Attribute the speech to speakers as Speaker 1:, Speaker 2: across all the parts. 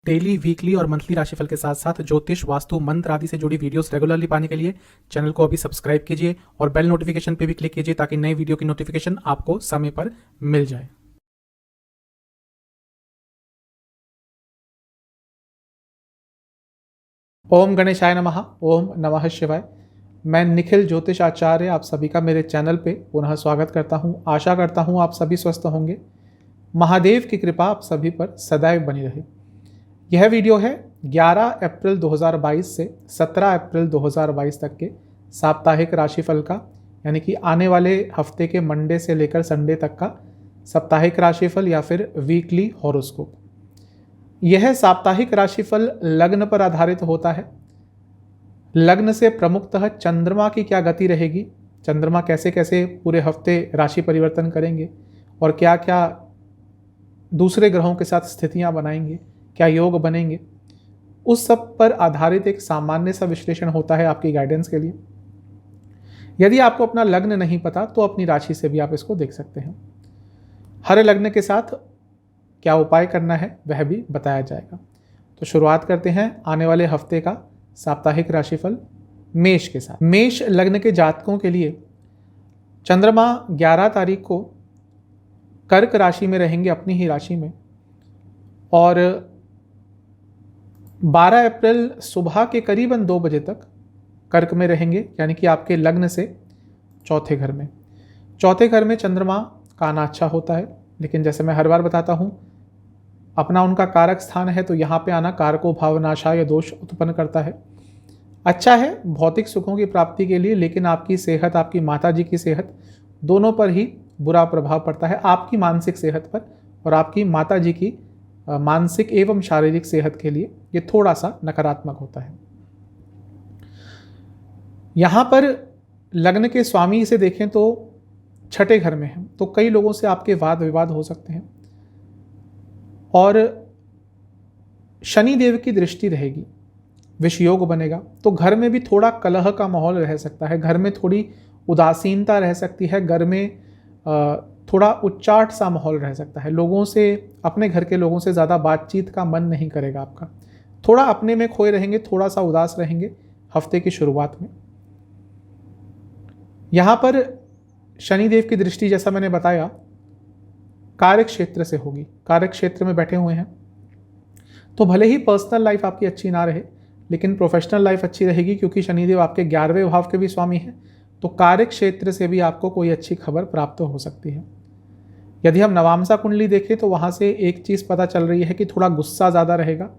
Speaker 1: Daily, weekly और monthly राशिफल के साथ साथ ज्योतिष, वास्तु, मंत्र आदि से जुड़ी वीडियोस रेगुलरली पाने के लिए चैनल को अभी सब्सक्राइब कीजिए और बेल नोटिफिकेशन पे भी क्लिक कीजिए ताकि नई वीडियो की नोटिफिकेशन आपको समय पर मिल जाए। ओम गणेशाय नमः। ओम नमः शिवाय। मैं निखिल ज्योतिष आचार्य आप सभी का मेरे चैनल पे पुनः स्वागत करता हूँ। आशा करता हूँ आप सभी स्वस्थ होंगे। महादेव की कृपा आप सभी पर सदैव बनी रहे। यह वीडियो है 11 अप्रैल 2022 से 17 अप्रैल 2022 तक के साप्ताहिक राशिफल का, यानी कि आने वाले हफ्ते के मंडे से लेकर संडे तक का साप्ताहिक राशिफल या फिर वीकली हॉरोस्कोप। यह साप्ताहिक राशिफल लग्न पर आधारित होता है। लग्न से प्रमुखतः चंद्रमा की क्या गति रहेगी, चंद्रमा कैसे कैसे पूरे हफ्ते राशि परिवर्तन करेंगे और क्या क्या दूसरे ग्रहों के साथ स्थितियां बनाएंगे, क्या योग बनेंगे, उस सब पर आधारित एक सामान्य सा विश्लेषण होता है आपकी गाइडेंस के लिए। यदि आपको अपना लग्न नहीं पता तो अपनी राशि से भी आप इसको देख सकते हैं। हर लग्न के साथ क्या उपाय करना है वह भी बताया जाएगा। तो शुरुआत करते हैं आने वाले हफ्ते का साप्ताहिक राशिफल मेष के साथ। मेष लग्न के जातकों के लिए चंद्रमा 11 तारीख को कर्क राशि में रहेंगे, अपनी ही राशि में, और 12 अप्रैल सुबह के करीबन 2 बजे तक कर्क में रहेंगे, यानी कि आपके लग्न से चौथे घर में। चौथे घर में चंद्रमा का आना अच्छा होता है, लेकिन जैसे मैं हर बार बताता हूँ अपना उनका कारक स्थान है, तो यहाँ पे आना कारको भावनाशा या दोष उत्पन्न करता है। अच्छा है भौतिक सुखों की प्राप्ति के लिए, लेकिन आपकी सेहत, आपकी माता जी की सेहत, दोनों पर ही बुरा प्रभाव पड़ता है। आपकी मानसिक सेहत पर और आपकी माता जी की मानसिक एवं शारीरिक सेहत के लिए ये थोड़ा सा नकारात्मक होता है। यहाँ पर लग्न के स्वामी इसे देखें तो छठे घर में है, तो कई लोगों से आपके वाद विवाद हो सकते हैं और शनि देव की दृष्टि रहेगी, विष योग बनेगा, तो घर में भी थोड़ा कलह का माहौल रह सकता है, घर में थोड़ी उदासीनता रह सकती है, घर में थोड़ा उच्चाट सा माहौल रह सकता है। लोगों से, अपने घर के लोगों से ज़्यादा बातचीत का मन नहीं करेगा आपका, थोड़ा अपने में खोए रहेंगे, थोड़ा सा उदास रहेंगे हफ्ते की शुरुआत में। यहाँ पर शनिदेव की दृष्टि, जैसा मैंने बताया, कार्य क्षेत्र से होगी, कार्य क्षेत्र में बैठे हुए हैं, तो भले ही पर्सनल लाइफ आपकी अच्छी ना रहे लेकिन प्रोफेशनल लाइफ अच्छी रहेगी, क्योंकि शनिदेव आपके 11वें भाव के भी स्वामी हैं, तो कार्य क्षेत्र से भी आपको कोई अच्छी खबर प्राप्त हो सकती है। यदि हम नवामसा कुंडली देखें तो वहाँ से एक चीज़ पता चल रही है कि थोड़ा गुस्सा ज़्यादा रहेगा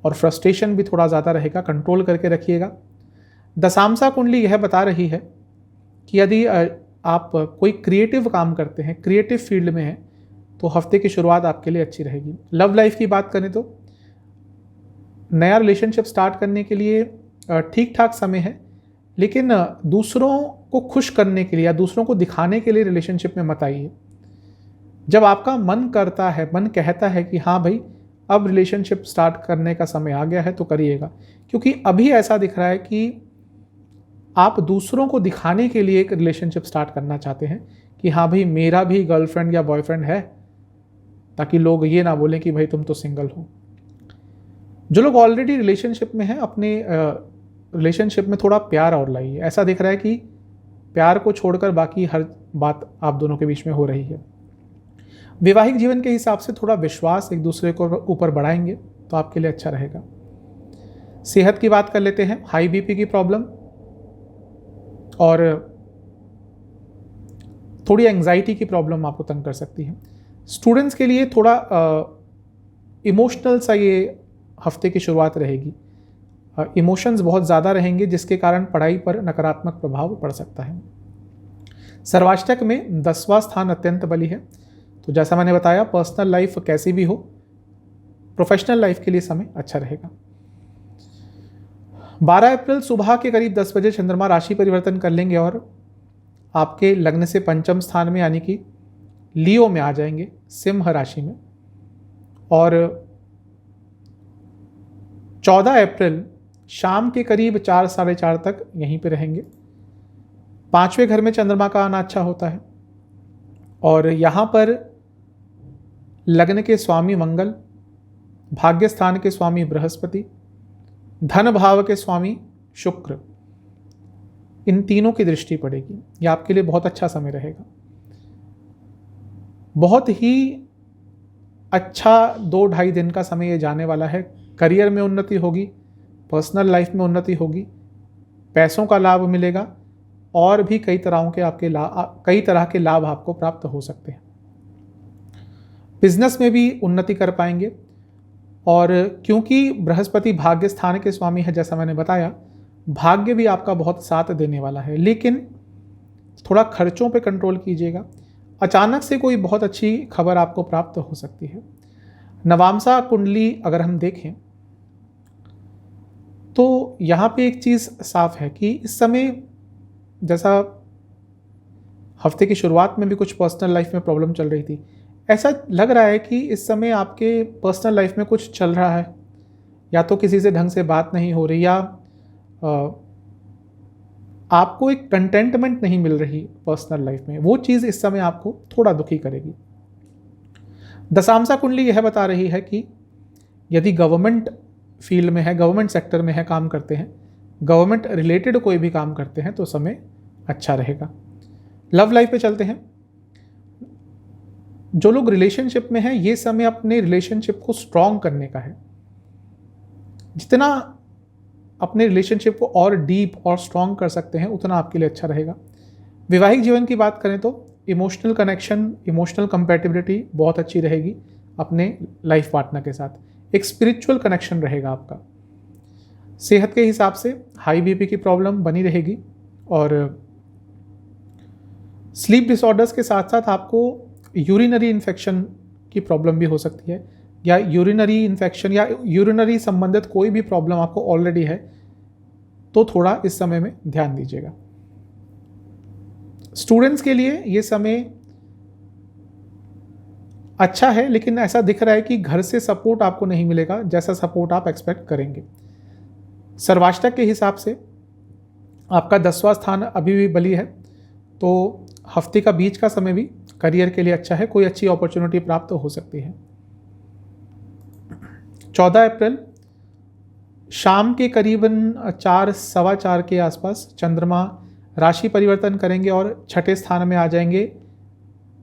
Speaker 1: और फ्रस्ट्रेशन भी थोड़ा ज़्यादा रहेगा, कंट्रोल करके रखिएगा। दशामसा कुंडली यह बता रही है कि यदि आप कोई क्रिएटिव काम करते हैं, क्रिएटिव फील्ड में हैं, तो हफ्ते की शुरुआत आपके लिए अच्छी रहेगी। लव लाइफ की बात करें तो नया रिलेशनशिप स्टार्ट करने के लिए ठीक ठाक समय है, लेकिन दूसरों को खुश करने के लिए या दूसरों को दिखाने के लिए रिलेशनशिप में मत आइए। जब आपका मन करता है, मन कहता है कि हाँ भाई अब रिलेशनशिप स्टार्ट करने का समय आ गया है, तो करिएगा, क्योंकि अभी ऐसा दिख रहा है कि आप दूसरों को दिखाने के लिए एक रिलेशनशिप स्टार्ट करना चाहते हैं कि हाँ भाई मेरा भी गर्लफ्रेंड या बॉयफ्रेंड है, ताकि लोग ये ना बोलें कि भाई तुम तो सिंगल हो। जो लोग ऑलरेडी रिलेशनशिप में हैं, अपने रिलेशनशिप में थोड़ा प्यार और लाइए। ऐसा दिख रहा है कि प्यार को छोड़कर बाकी हर बात आप दोनों के बीच में हो रही है। वैवाहिक जीवन के हिसाब से थोड़ा विश्वास एक दूसरे को ऊपर बढ़ाएंगे तो आपके लिए अच्छा रहेगा। सेहत की बात कर लेते हैं। हाई बीपी की प्रॉब्लम और थोड़ी एंग्जाइटी की प्रॉब्लम आपको तंग कर सकती है। स्टूडेंट्स के लिए थोड़ा इमोशनल सा ये हफ्ते की शुरुआत रहेगी। इमोशंस बहुत ज़्यादा रहेंगे, जिसके कारण पढ़ाई पर नकारात्मक प्रभाव पड़ सकता है। सर्वाष्टक में 10वां स्थान अत्यंत बली है, तो जैसा मैंने बताया पर्सनल लाइफ कैसी भी हो, प्रोफेशनल लाइफ के लिए समय अच्छा रहेगा। 12 अप्रैल सुबह के करीब 10 बजे चंद्रमा राशि परिवर्तन कर लेंगे और आपके लग्न से पंचम स्थान में, यानी कि लियो में आ जाएंगे, सिंह राशि में, और 14 अप्रैल शाम के करीब 4 साढ़े 4 तक यहीं पे रहेंगे। 5वें घर में चंद्रमा का आना अच्छा होता है और यहाँ पर लग्न के स्वामी मंगल भाग्य स्थान के स्वामी बृहस्पति, धन भाव के स्वामी शुक्र, इन तीनों की दृष्टि पड़ेगी। ये आपके लिए बहुत अच्छा समय रहेगा। बहुत ही अच्छा 2-2.5 दिन का समय ये जाने वाला है। करियर में उन्नति होगी, पर्सनल लाइफ में उन्नति होगी, पैसों का लाभ मिलेगा और भी कई तरह के लाभ आपको प्राप्त हो सकते हैं। बिजनेस में भी उन्नति कर पाएंगे और क्योंकि बृहस्पति भाग्य स्थान के स्वामी है, जैसा मैंने बताया, भाग्य भी आपका बहुत साथ देने वाला है। लेकिन थोड़ा खर्चों पे कंट्रोल कीजिएगा। अचानक से कोई बहुत अच्छी खबर आपको प्राप्त हो सकती है। नवामसा कुंडली अगर हम देखें तो यहाँ पे एक चीज़ साफ है कि इस समय, जैसा हफ्ते की शुरुआत में भी कुछ पर्सनल लाइफ में प्रॉब्लम चल रही थी, ऐसा लग रहा है कि इस समय आपके पर्सनल लाइफ में कुछ चल रहा है, या तो किसी से ढंग से बात नहीं हो रही, या आपको एक कंटेंटमेंट नहीं मिल रही पर्सनल लाइफ में। वो चीज़ इस समय आपको थोड़ा दुखी करेगी। दशांशा कुंडली यह बता रही है कि यदि गवर्नमेंट फील्ड में है, गवर्नमेंट सेक्टर में है, काम करते हैं, गवर्नमेंट रिलेटेड कोई भी काम करते हैं, तो समय अच्छा रहेगा। लव लाइफ पे चलते हैं। जो लोग रिलेशनशिप में हैं, ये समय अपने रिलेशनशिप को स्ट्रॉन्ग करने का है। जितना अपने रिलेशनशिप को और डीप और स्ट्रॉन्ग कर सकते हैं, उतना आपके लिए अच्छा रहेगा। वैवाहिक जीवन की बात करें तो इमोशनल कनेक्शन, इमोशनल कंपैटिबिलिटी बहुत अच्छी रहेगी अपने लाइफ पार्टनर के साथ। एक स्पिरिचुअल कनेक्शन रहेगा आपका। सेहत के हिसाब से हाई बीपी की प्रॉब्लम बनी रहेगी और स्लीप डिसऑर्डर्स के साथ साथ आपको यूरिनरी इन्फेक्शन की प्रॉब्लम भी हो सकती है, या यूरिनरी इन्फेक्शन या यूरिनरी संबंधित कोई भी प्रॉब्लम आपको ऑलरेडी है, तो थोड़ा इस समय में ध्यान दीजिएगा। स्टूडेंट्स के लिए ये समय अच्छा है, लेकिन ऐसा दिख रहा है कि घर से सपोर्ट आपको नहीं मिलेगा जैसा सपोर्ट आप एक्सपेक्ट करेंगे। सर्वाष्टक के हिसाब से आपका 10वां स्थान अभी भी बली है, तो हफ्ते का बीच का समय भी करियर के लिए अच्छा है। कोई अच्छी अपॉर्चुनिटी प्राप्त हो सकती है। 14 अप्रैल शाम के करीबन 4, सवा 4 के आसपास चंद्रमा राशि परिवर्तन करेंगे और छठे स्थान में आ जाएंगे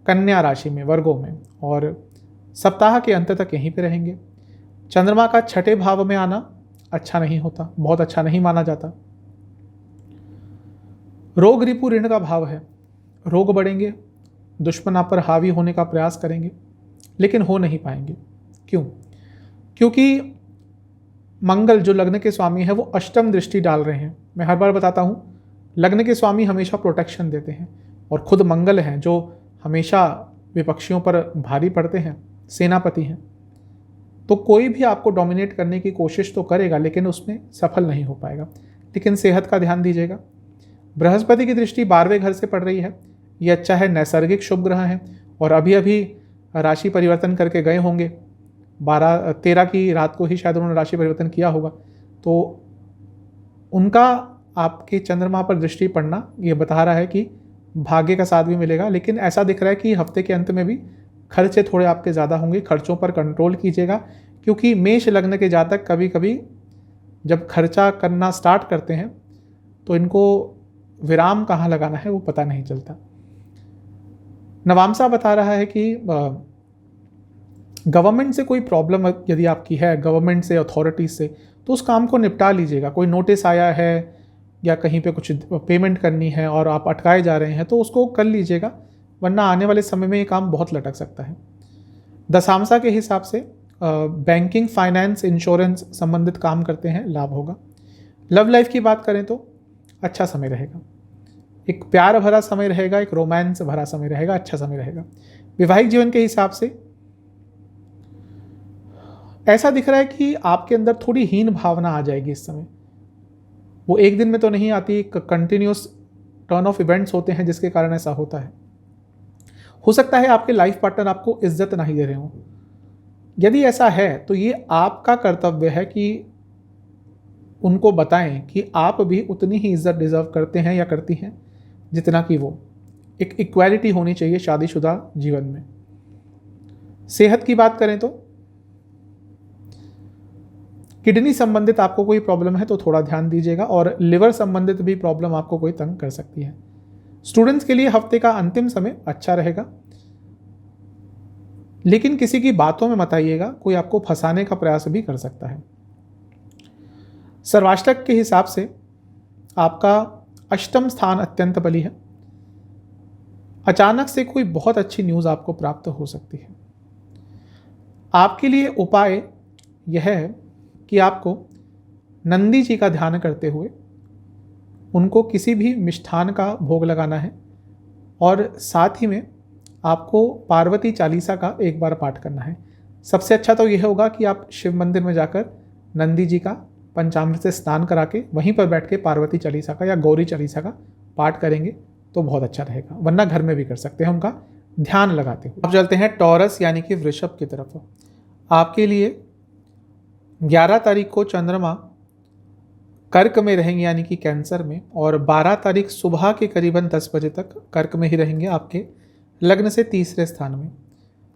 Speaker 1: कन्या राशि में, वर्गों में, और सप्ताह के अंत तक यहीं पे रहेंगे। चंद्रमा का छठे भाव में आना अच्छा नहीं होता, बहुत अच्छा नहीं माना जाता। रोग रिपु ऋण का भाव है, रोग बढ़ेंगे, दुश्मन आप पर हावी होने का प्रयास करेंगे, लेकिन हो नहीं पाएंगे। क्यों? क्योंकि मंगल जो लग्न के स्वामी है वो अष्टम दृष्टि डाल रहे हैं। मैं हर बार बताता हूँ, लग्न के स्वामी हमेशा प्रोटेक्शन देते हैं, और खुद मंगल हैं जो हमेशा विपक्षियों पर भारी पड़ते हैं, सेनापति हैं। तो कोई भी आपको डोमिनेट करने की कोशिश तो करेगा, लेकिन उसमें सफल नहीं हो पाएगा। लेकिन सेहत का ध्यान दीजिएगा। बृहस्पति की दृष्टि 12वें घर से पड़ रही है, ये अच्छा है, नैसर्गिक शुभ ग्रह हैं, और अभी अभी राशि परिवर्तन करके गए होंगे। 13 की रात को ही शायद उन्होंने राशि परिवर्तन किया होगा, तो उनका आपके चंद्रमा पर दृष्टि पड़ना ये बता रहा है कि भाग्य का साथ भी मिलेगा। लेकिन ऐसा दिख रहा है कि हफ्ते के अंत में भी खर्चे थोड़े आपके ज़्यादा होंगे। खर्चों पर कंट्रोल कीजिएगा, क्योंकि मेष लग्न के जातक कभी कभी जब खर्चा करना स्टार्ट करते हैं तो इनको विराम कहाँ लगाना है वो पता नहीं चलता। नवामसा बता रहा है कि गवर्नमेंट से कोई प्रॉब्लम यदि आपकी है, गवर्नमेंट से, अथॉरिटीज से, तो उस काम को निपटा लीजिएगा। कोई नोटिस आया है या कहीं पे कुछ पेमेंट करनी है और आप अटकाए जा रहे हैं, तो उसको कर लीजिएगा, वरना आने वाले समय में ये काम बहुत लटक सकता है। दशांशा के हिसाब से बैंकिंग, फाइनेंस, इंश्योरेंस संबंधित काम करते हैं, लाभ होगा। लव लाइफ की बात करें तो अच्छा समय रहेगा, एक प्यार भरा समय रहेगा, एक रोमांस भरा समय रहेगा, अच्छा समय रहेगा। वैवाहिक जीवन के हिसाब से ऐसा दिख रहा है कि आपके अंदर थोड़ी हीन भावना आ जाएगी इस समय। वो एक दिन में तो नहीं आती, कंटिन्यूस टर्न ऑफ इवेंट्स होते हैं जिसके कारण ऐसा होता है। हो सकता है आपके लाइफ पार्टनर आपको इज्जत नहीं दे रहे हो। यदि ऐसा है तो ये आपका कर्तव्य है कि उनको बताएं कि आप भी उतनी ही इज्जत डिजर्व करते हैं या करती हैं जितना कि वो। एक इक्वालिटी होनी चाहिए शादीशुदा जीवन में। सेहत की बात करें तो किडनी संबंधित आपको कोई प्रॉब्लम है तो थोड़ा ध्यान दीजिएगा, और लिवर संबंधित भी प्रॉब्लम आपको कोई तंग कर सकती है। स्टूडेंट्स के लिए हफ्ते का अंतिम समय अच्छा रहेगा, लेकिन किसी की बातों में मत आइएगा, कोई आपको फंसाने का प्रयास भी कर सकता है। सर्वाष्टक के हिसाब से आपका अष्टम स्थान अत्यंत बली है। अचानक से कोई बहुत अच्छी न्यूज़ आपको प्राप्त हो सकती है। आपके लिए उपाय यह है कि आपको नंदी जी का ध्यान करते हुए उनको किसी भी मिष्ठान का भोग लगाना है, और साथ ही में आपको पार्वती चालीसा का एक बार पाठ करना है। सबसे अच्छा तो यह होगा कि आप शिव मंदिर में जाकर नंदी जी का पंचामृत से स्नान करा के वहीं पर बैठ के पार्वती चालीसा का या गौरी चालीसा का पाठ करेंगे तो बहुत अच्छा रहेगा, वरना घर में भी कर सकते हैं उनका ध्यान लगाते हुए। अब चलते हैं टॉरस यानी कि वृषभ की तरफ। आपके लिए 11 तारीख को चंद्रमा कर्क में रहेंगे यानी कि कैंसर में, और 12 तारीख सुबह के करीबन 10 बजे तक कर्क में ही रहेंगे आपके लग्न से तीसरे स्थान में।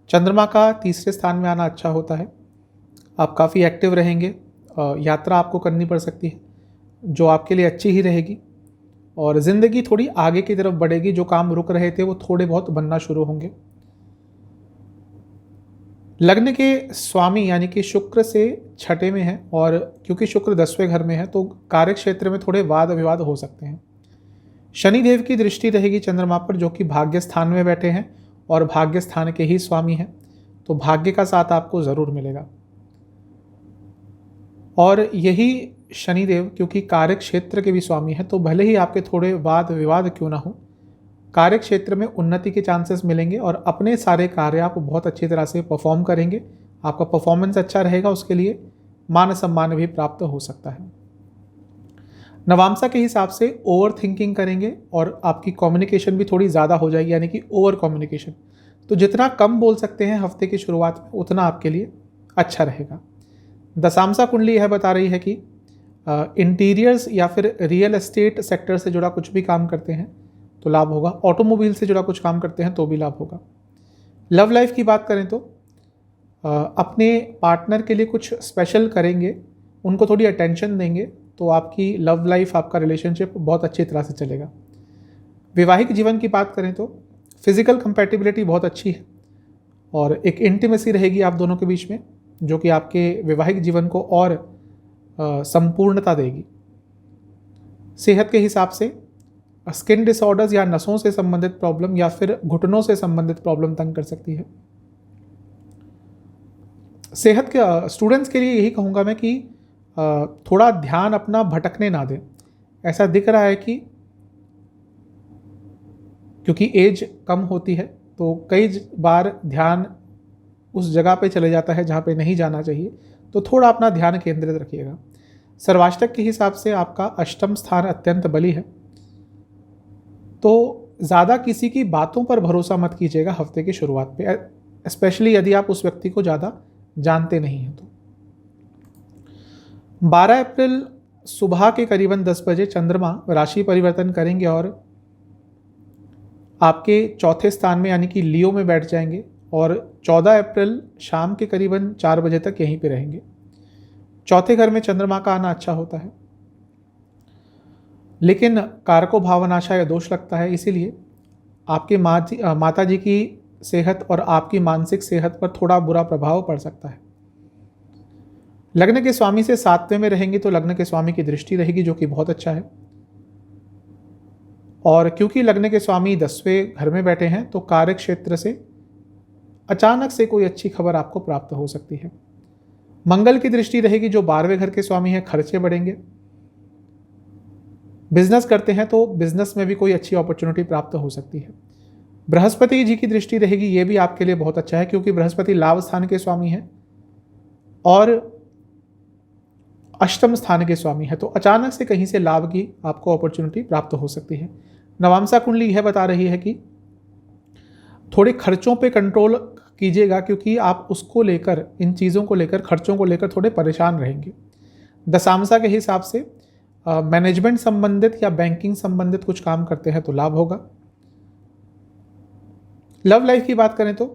Speaker 1: चंद्रमा का तीसरे स्थान में आना अच्छा होता है। आप काफ़ी एक्टिव रहेंगे, यात्रा आपको करनी पड़ सकती है जो आपके लिए अच्छी ही रहेगी, और ज़िंदगी थोड़ी आगे की तरफ बढ़ेगी। जो काम रुक रहे थे वो थोड़े बहुत बनना शुरू होंगे। लग्न के स्वामी यानी कि शुक्र से छठे में है, और क्योंकि शुक्र 10वें घर में है तो कार्य क्षेत्र में थोड़े वाद विवाद हो सकते हैं। शनिदेव की दृष्टि रहेगी चंद्रमा पर, जो कि भाग्य स्थान में बैठे हैं और भाग्य स्थान के ही स्वामी हैं, तो भाग्य का साथ आपको ज़रूर मिलेगा। और यही शनिदेव क्योंकि कार्य क्षेत्र के भी स्वामी हैं, तो भले ही आपके थोड़े वाद विवाद क्यों ना हो, कार्य क्षेत्र में उन्नति के चांसेस मिलेंगे और अपने सारे कार्य आप बहुत अच्छी तरह से परफॉर्म करेंगे। आपका परफॉर्मेंस अच्छा रहेगा, उसके लिए मान सम्मान भी प्राप्त हो सकता है। नवांशा के हिसाब से ओवर थिंकिंग करेंगे और आपकी कम्युनिकेशन भी थोड़ी ज़्यादा हो जाएगी, यानी कि ओवर कम्युनिकेशन। तो जितना कम बोल सकते हैं हफ्ते की शुरुआत में उतना आपके लिए अच्छा रहेगा। दशांशा कुंडली यह बता रही है कि इंटीरियर्स या फिर रियल एस्टेट सेक्टर से जुड़ा कुछ भी काम करते हैं तो लाभ होगा, ऑटोमोबाइल से जुड़ा कुछ काम करते हैं तो भी लाभ होगा। लव लाइफ की बात करें तो अपने पार्टनर के लिए कुछ स्पेशल करेंगे, उनको थोड़ी अटेंशन देंगे तो आपकी लव लाइफ, आपका रिलेशनशिप बहुत अच्छी तरह से चलेगा। वैवाहिक जीवन की बात करें तो फिजिकल कंपैटिबिलिटी बहुत अच्छी है और एक इंटीमेसी रहेगी आप दोनों के बीच में, जो कि आपके वैवाहिक जीवन को और संपूर्णता देगी। सेहत के हिसाब से स्किन डिसऑर्डर्स या नसों से संबंधित प्रॉब्लम या फिर घुटनों से संबंधित प्रॉब्लम तंग कर सकती है। सेहत के स्टूडेंट्स के लिए यही कहूँगा मैं कि थोड़ा ध्यान अपना भटकने ना दें। ऐसा दिख रहा है कि क्योंकि एज कम होती है तो कई बार ध्यान उस जगह पे चले जाता है जहाँ पे नहीं जाना चाहिए, तो थोड़ा अपना ध्यान केंद्रित रखिएगा। सर्वाष्टक के हिसाब से आपका अष्टम स्थान अत्यंत बली है, तो ज़्यादा किसी की बातों पर भरोसा मत कीजिएगा हफ्ते की शुरुआत पे, स्पेशली यदि आप उस व्यक्ति को ज़्यादा जानते नहीं हैं तो। 12 अप्रैल सुबह के करीबन 10 बजे चंद्रमा राशि परिवर्तन करेंगे और आपके चौथे स्थान में यानी कि लियो में बैठ जाएंगे, और 14 अप्रैल शाम के करीबन 4 बजे तक यहीं पे रहेंगे। चौथे घर में चंद्रमा का आना अच्छा होता है, लेकिन कारको भावनाशा या दोष लगता है, इसीलिए आपके माता जी की सेहत और आपकी मानसिक सेहत पर थोड़ा बुरा प्रभाव पड़ सकता है। लग्न के स्वामी से 7वें में रहेंगे तो लग्न के स्वामी की दृष्टि रहेगी, जो कि बहुत अच्छा है। और क्योंकि लग्न के स्वामी 10वें घर में बैठे हैं तो कार्य क्षेत्र से अचानक से कोई अच्छी खबर आपको प्राप्त हो सकती है। मंगल की दृष्टि रहेगी जो 12वें घर के स्वामी हैं, खर्चे बढ़ेंगे। बिजनेस करते हैं तो बिजनेस में भी कोई अच्छी अपॉर्चुनिटी प्राप्त हो सकती है। बृहस्पति जी की दृष्टि रहेगी, ये भी आपके लिए बहुत अच्छा है क्योंकि बृहस्पति लाभ स्थान के स्वामी हैं और अष्टम स्थान के स्वामी है, तो अचानक से कहीं से लाभ की आपको अपॉर्चुनिटी प्राप्त हो सकती है। नवांशा कुंडली यह बता रही है कि थोड़े खर्चों पे कंट्रोल कीजिएगा क्योंकि आप उसको लेकर, इन चीज़ों को लेकर, खर्चों को लेकर थोड़े परेशान रहेंगे। दशांशा के हिसाब से मैनेजमेंट संबंधित या बैंकिंग संबंधित कुछ काम करते हैं तो लाभ होगा। लव लाइफ की बात करें तो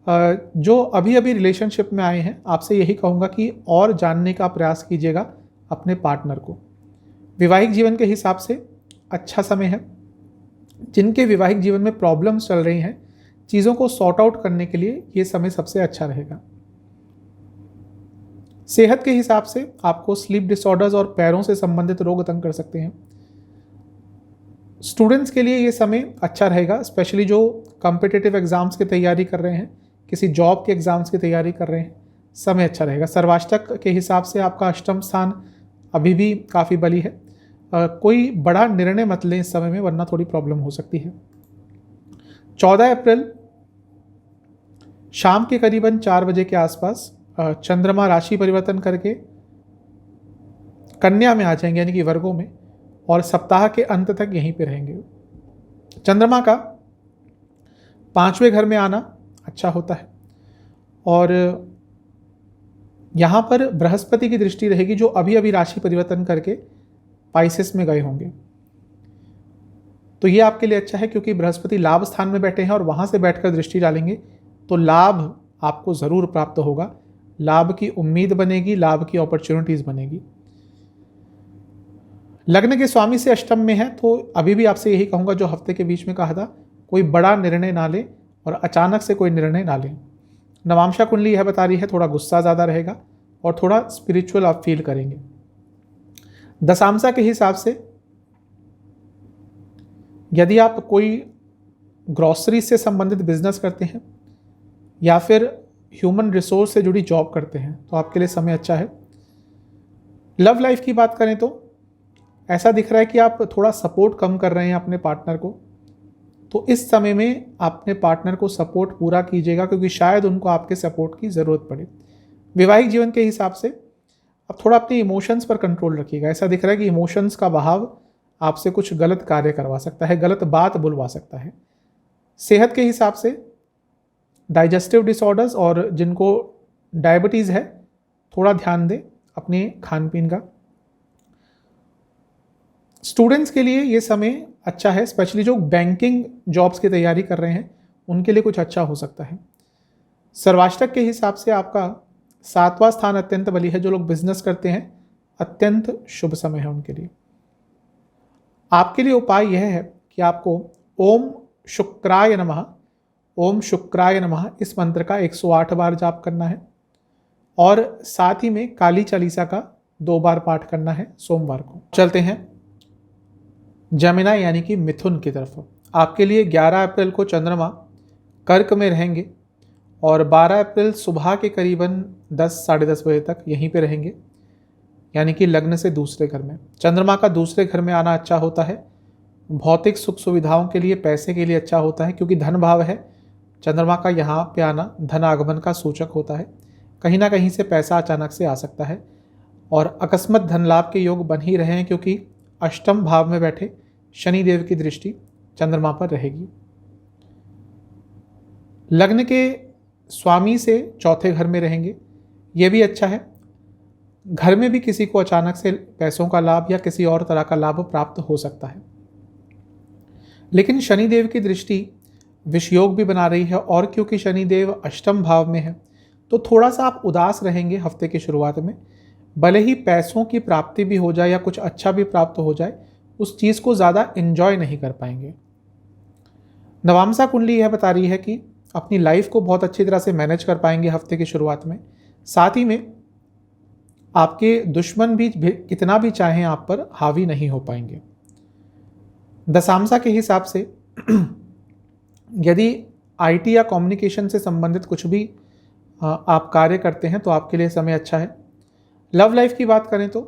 Speaker 1: जो अभी अभी रिलेशनशिप में आए हैं, आपसे यही कहूँगा कि और जानने का प्रयास कीजिएगा अपने पार्टनर को। वैवाहिक जीवन के हिसाब से अच्छा समय है। जिनके वैवाहिक जीवन में प्रॉब्लम्स चल रही हैं, चीज़ों को सॉर्ट आउट करने के लिए ये समय सबसे अच्छा रहेगा। सेहत के हिसाब से आपको स्लीप डिसऑर्डर्स और पैरों से संबंधित रोग तंग कर सकते हैं। स्टूडेंट्स के लिए ये समय अच्छा रहेगा, स्पेशली जो कॉम्पिटिटिव एग्जाम्स की तैयारी कर रहे हैं, किसी जॉब के एग्जाम्स की तैयारी कर रहे हैं, समय अच्छा रहेगा। सर्वाष्टक के हिसाब से आपका अष्टम स्थान अभी भी काफ़ी बली है। कोई बड़ा निर्णय मत लें इस समय में, वरना थोड़ी प्रॉब्लम हो सकती है। 14 अप्रैल शाम के करीबन 4 बजे के आसपास चंद्रमा राशि परिवर्तन करके कन्या में आ जाएंगे, यानी कि वर्गों में, और सप्ताह के अंत तक यहीं पे रहेंगे। चंद्रमा का 5वें घर में आना अच्छा होता है, और यहाँ पर बृहस्पति की दृष्टि रहेगी, जो अभी अभी राशि परिवर्तन करके पाइसेस में गए होंगे। तो ये आपके लिए अच्छा है, क्योंकि बृहस्पति लाभ स्थान में बैठे हैं और वहाँ से बैठकर दृष्टि डालेंगे, तो लाभ आपको ज़रूर प्राप्त होगा। लाभ की उम्मीद बनेगी, लाभ की अपॉर्चुनिटीज़ बनेगी। लग्न के स्वामी से अष्टम में है, तो अभी भी आपसे यही कहूँगा जो हफ्ते के बीच में कहा था, कोई बड़ा निर्णय ना ले और अचानक से कोई निर्णय ना लें। नवांशा कुंडली यह बता रही है थोड़ा गुस्सा ज़्यादा रहेगा और थोड़ा स्पिरिचुअल आप फील करेंगे। दशांशा के हिसाब से यदि आप कोई ग्रॉसरी से संबंधित बिजनेस करते हैं या फिर ह्यूमन रिसोर्स से जुड़ी जॉब करते हैं, तो आपके लिए समय अच्छा है। लव लाइफ की बात करें तो ऐसा दिख रहा है कि आप थोड़ा सपोर्ट कम कर रहे हैं अपने पार्टनर को, तो इस समय में अपने पार्टनर को सपोर्ट पूरा कीजिएगा, क्योंकि शायद उनको आपके सपोर्ट की ज़रूरत पड़े। वैवाहिक जीवन के हिसाब से अब थोड़ा अपने इमोशंस पर कंट्रोल रखिएगा। ऐसा दिख रहा है कि इमोशंस का बहाव आपसे कुछ गलत कार्य करवा सकता है, गलत बात बुलवा सकता है। सेहत के हिसाब से डाइजेस्टिव डिसऑर्डर्स और जिनको डायबिटीज़ है, थोड़ा ध्यान दें अपने खान पीन का। स्टूडेंट्स के लिए ये समय अच्छा है, स्पेशली जो बैंकिंग जॉब्स की तैयारी कर रहे हैं उनके लिए कुछ अच्छा हो सकता है। सर्वाष्टक के हिसाब से आपका 7वां स्थान अत्यंत बली है। जो लोग बिजनेस करते हैं, अत्यंत शुभ समय है उनके लिए। आपके लिए उपाय यह है कि आपको ओम शुक्राय नमः, ओम शुक्राय नमः इस मंत्र का 108 बार जाप करना है, और साथ ही में काली चालीसा का 2 बार पाठ करना है सोमवार को। चलते हैं जमिनाई यानी कि मिथुन की तरफ। आपके लिए 11 अप्रैल को चंद्रमा कर्क में रहेंगे और 12 अप्रैल सुबह के करीबन 10 साढ़े 10 बजे तक यहीं पे रहेंगे, यानी कि लग्न से दूसरे घर में। चंद्रमा का दूसरे घर में आना अच्छा होता है। भौतिक सुख सुविधाओं के लिए, पैसे के लिए अच्छा होता है, क्योंकि धन भाव है। चंद्रमा का यहाँ पे आना धन आगमन का सूचक होता है। कहीं ना कहीं से पैसा अचानक से आ सकता है, और अकस्मात धन लाभ के योग बन ही रहे हैं, क्योंकि अष्टम भाव में बैठे शनि देव की दृष्टि चंद्रमा पर रहेगी। लग्न के स्वामी से चौथे घर में रहेंगे, यह भी अच्छा है। घर में भी किसी को अचानक से पैसों का लाभ या किसी और तरह का लाभ प्राप्त हो सकता है। लेकिन शनि देव की दृष्टि विषयोग भी बना रही है, और क्योंकि शनि देव अष्टम भाव में है, तो थोड़ा सा आप उदास रहेंगे हफ्ते की शुरुआत में। भले ही पैसों की प्राप्ति भी हो जाए या कुछ अच्छा भी प्राप्त हो जाए, उस चीज़ को ज़्यादा एंजॉय नहीं कर पाएंगे। नवांशा कुंडली यह बता रही है कि अपनी लाइफ को बहुत अच्छी तरह से मैनेज कर पाएंगे हफ्ते की शुरुआत में। साथ ही में आपके दुश्मन भी कितना भी चाहें आप पर हावी नहीं हो पाएंगे। दशांशा के हिसाब से यदि आईटी या कम्युनिकेशन से संबंधित कुछ भी आप कार्य करते हैं, तो आपके लिए समय अच्छा है। लव लाइफ की बात करें तो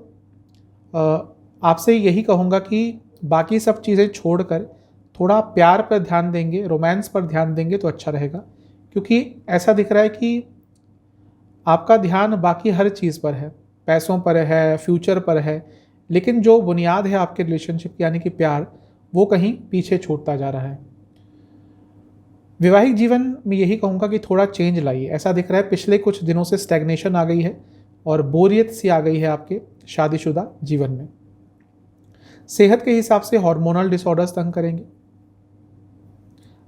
Speaker 1: आपसे यही कहूँगा कि बाकी सब चीज़ें छोड़कर थोड़ा प्यार पर ध्यान देंगे, रोमांस पर ध्यान देंगे तो अच्छा रहेगा, क्योंकि ऐसा दिख रहा है कि आपका ध्यान बाकी हर चीज़ पर है, पैसों पर है, फ्यूचर पर है, लेकिन जो बुनियाद है आपके रिलेशनशिप की यानी कि प्यार, वो कहीं पीछे छूटता जा रहा है। वैवाहिक जीवन में यही कहूँगा कि थोड़ा चेंज लाइए। ऐसा दिख रहा है पिछले कुछ दिनों से स्टैग्नेशन आ गई है और बोरियत सी आ गई है आपके शादीशुदा जीवन में। सेहत के हिसाब से हार्मोनल डिसऑर्डर्स तंग करेंगे।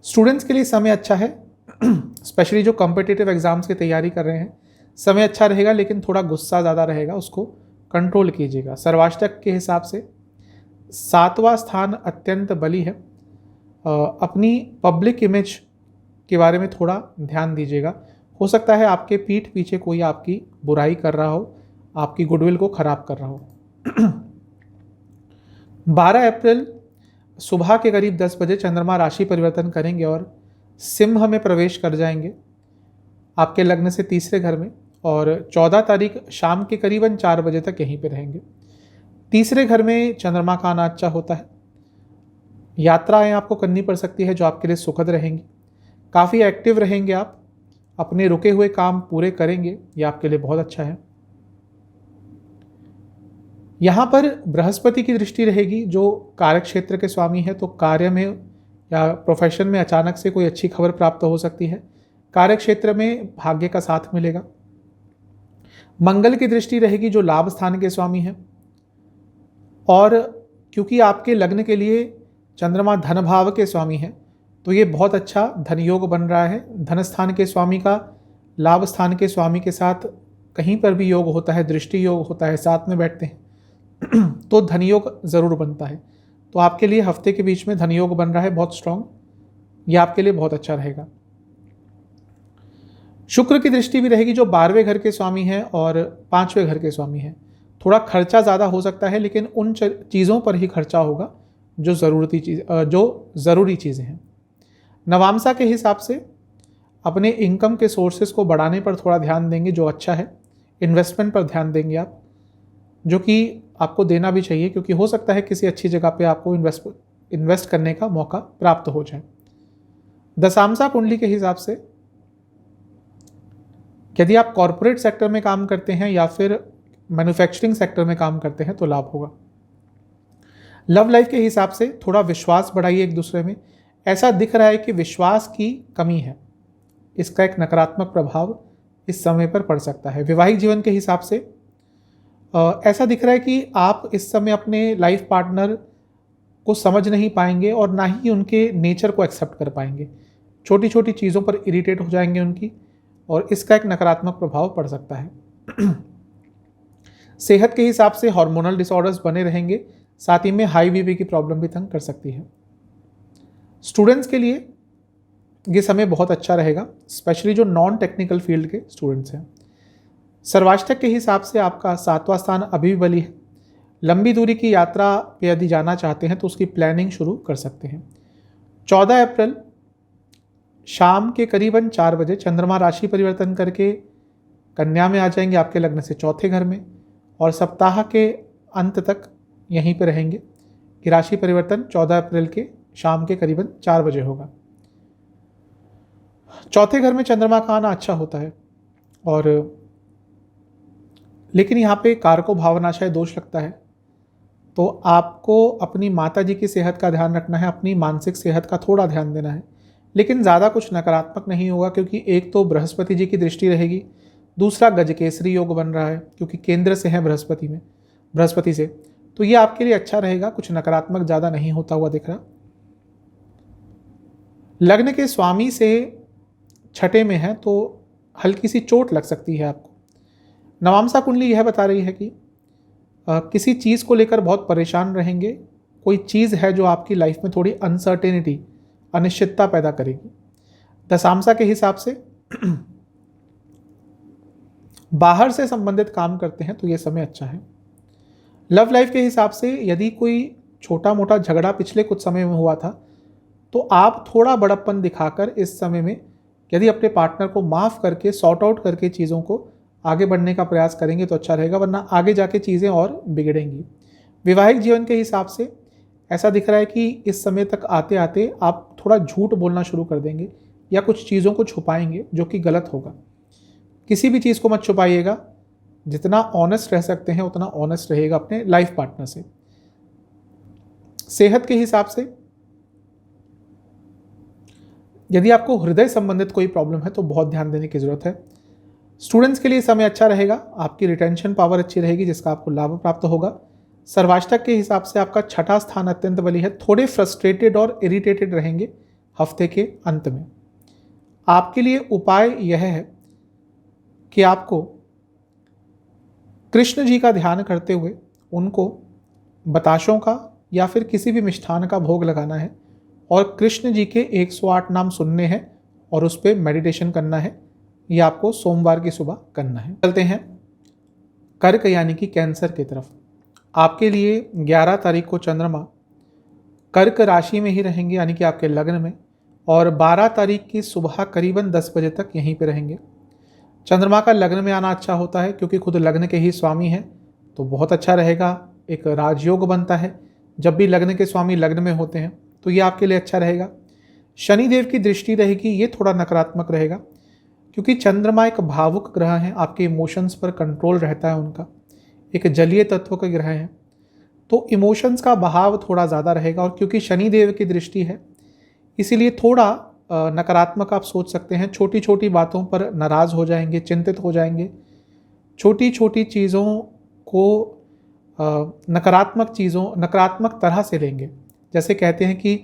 Speaker 1: स्टूडेंट्स के लिए समय अच्छा है। स्पेशली जो कॉम्पिटिटिव एग्जाम्स की तैयारी कर रहे हैं, समय अच्छा रहेगा, लेकिन थोड़ा गुस्सा ज़्यादा रहेगा, उसको कंट्रोल कीजिएगा। सर्वाष्टक के हिसाब से 7वां स्थान अत्यंत बली है। अपनी पब्लिक इमेज के बारे में थोड़ा ध्यान दीजिएगा। हो सकता है आपके पीठ पीछे कोई आपकी बुराई कर रहा हो, आपकी गुडविल को खराब कर रहा हो। 12 अप्रैल सुबह के करीब 10 बजे चंद्रमा राशि परिवर्तन करेंगे और सिंह में प्रवेश कर जाएंगे आपके लग्न से तीसरे घर में, और 14 तारीख शाम के करीबन 4 बजे तक यहीं पे रहेंगे। तीसरे घर में चंद्रमा का आना अच्छा होता है। यात्राएं आपको करनी पड़ सकती है जो आपके लिए सुखद रहेंगी। काफ़ी एक्टिव रहेंगे आप, अपने रुके हुए काम पूरे करेंगे, ये आपके लिए बहुत अच्छा है। यहाँ पर बृहस्पति की दृष्टि रहेगी जो कार्य क्षेत्र के स्वामी है, तो कार्य में या प्रोफेशन में अचानक से कोई अच्छी खबर प्राप्त हो सकती है। कार्य क्षेत्र में भाग्य का साथ मिलेगा। मंगल की दृष्टि रहेगी जो लाभ स्थान के स्वामी है, और क्योंकि आपके लग्न के लिए चंद्रमा धन भाव के स्वामी है, तो ये बहुत अच्छा धन योग बन रहा है। धन स्थान के स्वामी का लाभ स्थान के स्वामी के साथ कहीं पर भी योग होता है, दृष्टि योग होता है, साथ में बैठते हैं तो धन योग जरूर बनता है। तो आपके लिए हफ्ते के बीच में धन योग बन रहा है बहुत स्ट्रांग, ये आपके लिए बहुत अच्छा रहेगा। शुक्र की दृष्टि भी रहेगी जो 12वें घर के स्वामी हैं और 5वें घर के स्वामी हैं। थोड़ा खर्चा ज़्यादा हो सकता है, लेकिन उन चीज़ों पर ही खर्चा होगा जो ज़रूरी चीज़ें हैं। नवामसा के हिसाब से अपने इनकम के सोर्सेज को बढ़ाने पर थोड़ा ध्यान देंगे, जो अच्छा है। इन्वेस्टमेंट पर ध्यान देंगे आप, जो कि आपको देना भी चाहिए, क्योंकि हो सकता है किसी अच्छी जगह पे आपको इन्वेस्ट करने का मौका प्राप्त हो जाए। दशामसा कुंडली के हिसाब से यदि आप कॉरपोरेट सेक्टर में काम करते हैं या फिर मैन्युफैक्चरिंग सेक्टर में काम करते हैं तो लाभ होगा। लव लाइफ के हिसाब से थोड़ा विश्वास बढ़ाइए एक दूसरे में। ऐसा दिख रहा है कि विश्वास की कमी है, इसका एक नकारात्मक प्रभाव इस समय पर पड़ सकता है। वैवाहिक जीवन के हिसाब से ऐसा दिख रहा है कि आप इस समय अपने लाइफ पार्टनर को समझ नहीं पाएंगे और ना ही उनके नेचर को एक्सेप्ट कर पाएंगे। छोटी छोटी चीज़ों पर इरिटेट हो जाएंगे उनकी, और इसका एक नकारात्मक प्रभाव पड़ सकता है। सेहत के हिसाब से हार्मोनल डिसऑर्डर्स बने रहेंगे, साथ ही में हाई बीपी की प्रॉब्लम भी तंग कर सकती है। स्टूडेंट्स के लिए ये समय बहुत अच्छा रहेगा, स्पेशली जो नॉन टेक्निकल फील्ड के स्टूडेंट्स हैं। सर्वाष्टक के हिसाब से आपका 7वां स्थान अभी भी बली है। लंबी दूरी की यात्रा पे यदि जाना चाहते हैं तो उसकी प्लानिंग शुरू कर सकते हैं। 14 अप्रैल शाम के करीबन 4 बजे चंद्रमा राशि परिवर्तन करके कन्या में आ जाएंगे आपके लग्न से चौथे घर में, और सप्ताह के अंत तक यहीं पर रहेंगे। कि राशि परिवर्तन 14 अप्रैल के शाम के करीबन 4 बजे होगा। चौथे घर में चंद्रमा का आना अच्छा होता है, और लेकिन यहाँ पे कारको भावनाशय दोष लगता है, तो आपको अपनी माता जी की सेहत का ध्यान रखना है, अपनी मानसिक सेहत का थोड़ा ध्यान देना है। लेकिन ज़्यादा कुछ नकारात्मक नहीं होगा, क्योंकि एक तो बृहस्पति जी की दृष्टि रहेगी, दूसरा गजकेसरी योग बन रहा है क्योंकि केंद्र से है बृहस्पति से, तो ये आपके लिए अच्छा रहेगा। कुछ नकारात्मक ज़्यादा नहीं होता हुआ दिख रहा। लग्न के स्वामी से छठे में है तो हल्की सी चोट लग सकती है आपको। नवामसा कुंडली यह बता रही है कि किसी चीज़ को लेकर बहुत परेशान रहेंगे। कोई चीज़ है जो आपकी लाइफ में थोड़ी अनसर्टेनिटी, अनिश्चितता पैदा करेगी। दशामसा के हिसाब से बाहर से संबंधित काम करते हैं तो यह समय अच्छा है। लव लाइफ के हिसाब से यदि कोई छोटा मोटा झगड़ा पिछले कुछ समय में हुआ था तो आप थोड़ा बड़प्पन दिखाकर इस समय में यदि अपने पार्टनर को माफ़ करके सॉर्ट आउट करके चीज़ों को आगे बढ़ने का प्रयास करेंगे तो अच्छा रहेगा, वरना आगे जाके चीज़ें और बिगड़ेंगी। वैवाहिक जीवन के हिसाब से ऐसा दिख रहा है कि इस समय तक आते आते आप थोड़ा झूठ बोलना शुरू कर देंगे या कुछ चीज़ों को छुपाएंगे, जो कि गलत होगा। किसी भी चीज़ को मत छुपाइएगा, जितना ऑनेस्ट रह सकते हैं उतना ऑनेस्ट रहेगा अपने लाइफ पार्टनर से। सेहत के हिसाब से यदि आपको हृदय संबंधित कोई प्रॉब्लम है तो बहुत ध्यान देने की जरूरत है। स्टूडेंट्स के लिए समय अच्छा रहेगा, आपकी रिटेंशन पावर अच्छी रहेगी जिसका आपको लाभ प्राप्त होगा। सर्वाष्टक के हिसाब से आपका छठा स्थान अत्यंत बली है। थोड़े फ्रस्ट्रेटेड और इरिटेटेड रहेंगे हफ्ते के अंत में। आपके लिए उपाय यह है कि आपको कृष्ण जी का ध्यान करते हुए उनको बताशों का या फिर किसी भी मिष्ठान का भोग लगाना है और कृष्ण जी के 108 नाम सुनने हैं और उस पर मेडिटेशन करना है। ये आपको सोमवार की सुबह करना है। चलते हैं कर्क यानी कि कैंसर की तरफ। आपके लिए 11 तारीख को चंद्रमा कर्क राशि में ही रहेंगे यानी कि आपके लग्न में, और 12 तारीख की सुबह करीबन 10 बजे तक यहीं पे रहेंगे। चंद्रमा का लग्न में आना अच्छा होता है क्योंकि खुद लग्न के ही स्वामी हैं, तो बहुत अच्छा रहेगा, एक राजयोग बनता है जब भी लग्न के स्वामी लग्न में होते हैं, तो ये आपके लिए अच्छा रहेगा। शनिदेव की दृष्टि रहेगी, ये थोड़ा नकारात्मक रहेगा क्योंकि चंद्रमा एक भावुक ग्रह है, आपके इमोशंस पर कंट्रोल रहता है उनका, एक जलीय तत्व का ग्रह है, तो इमोशंस का बहाव थोड़ा ज़्यादा रहेगा। और क्योंकि शनिदेव की दृष्टि है इसीलिए थोड़ा नकारात्मक आप सोच सकते हैं, छोटी छोटी बातों पर नाराज़ हो जाएंगे, चिंतित हो जाएंगे, छोटी छोटी चीज़ों को नकारात्मक तरह से लेंगे। जैसे कहते हैं कि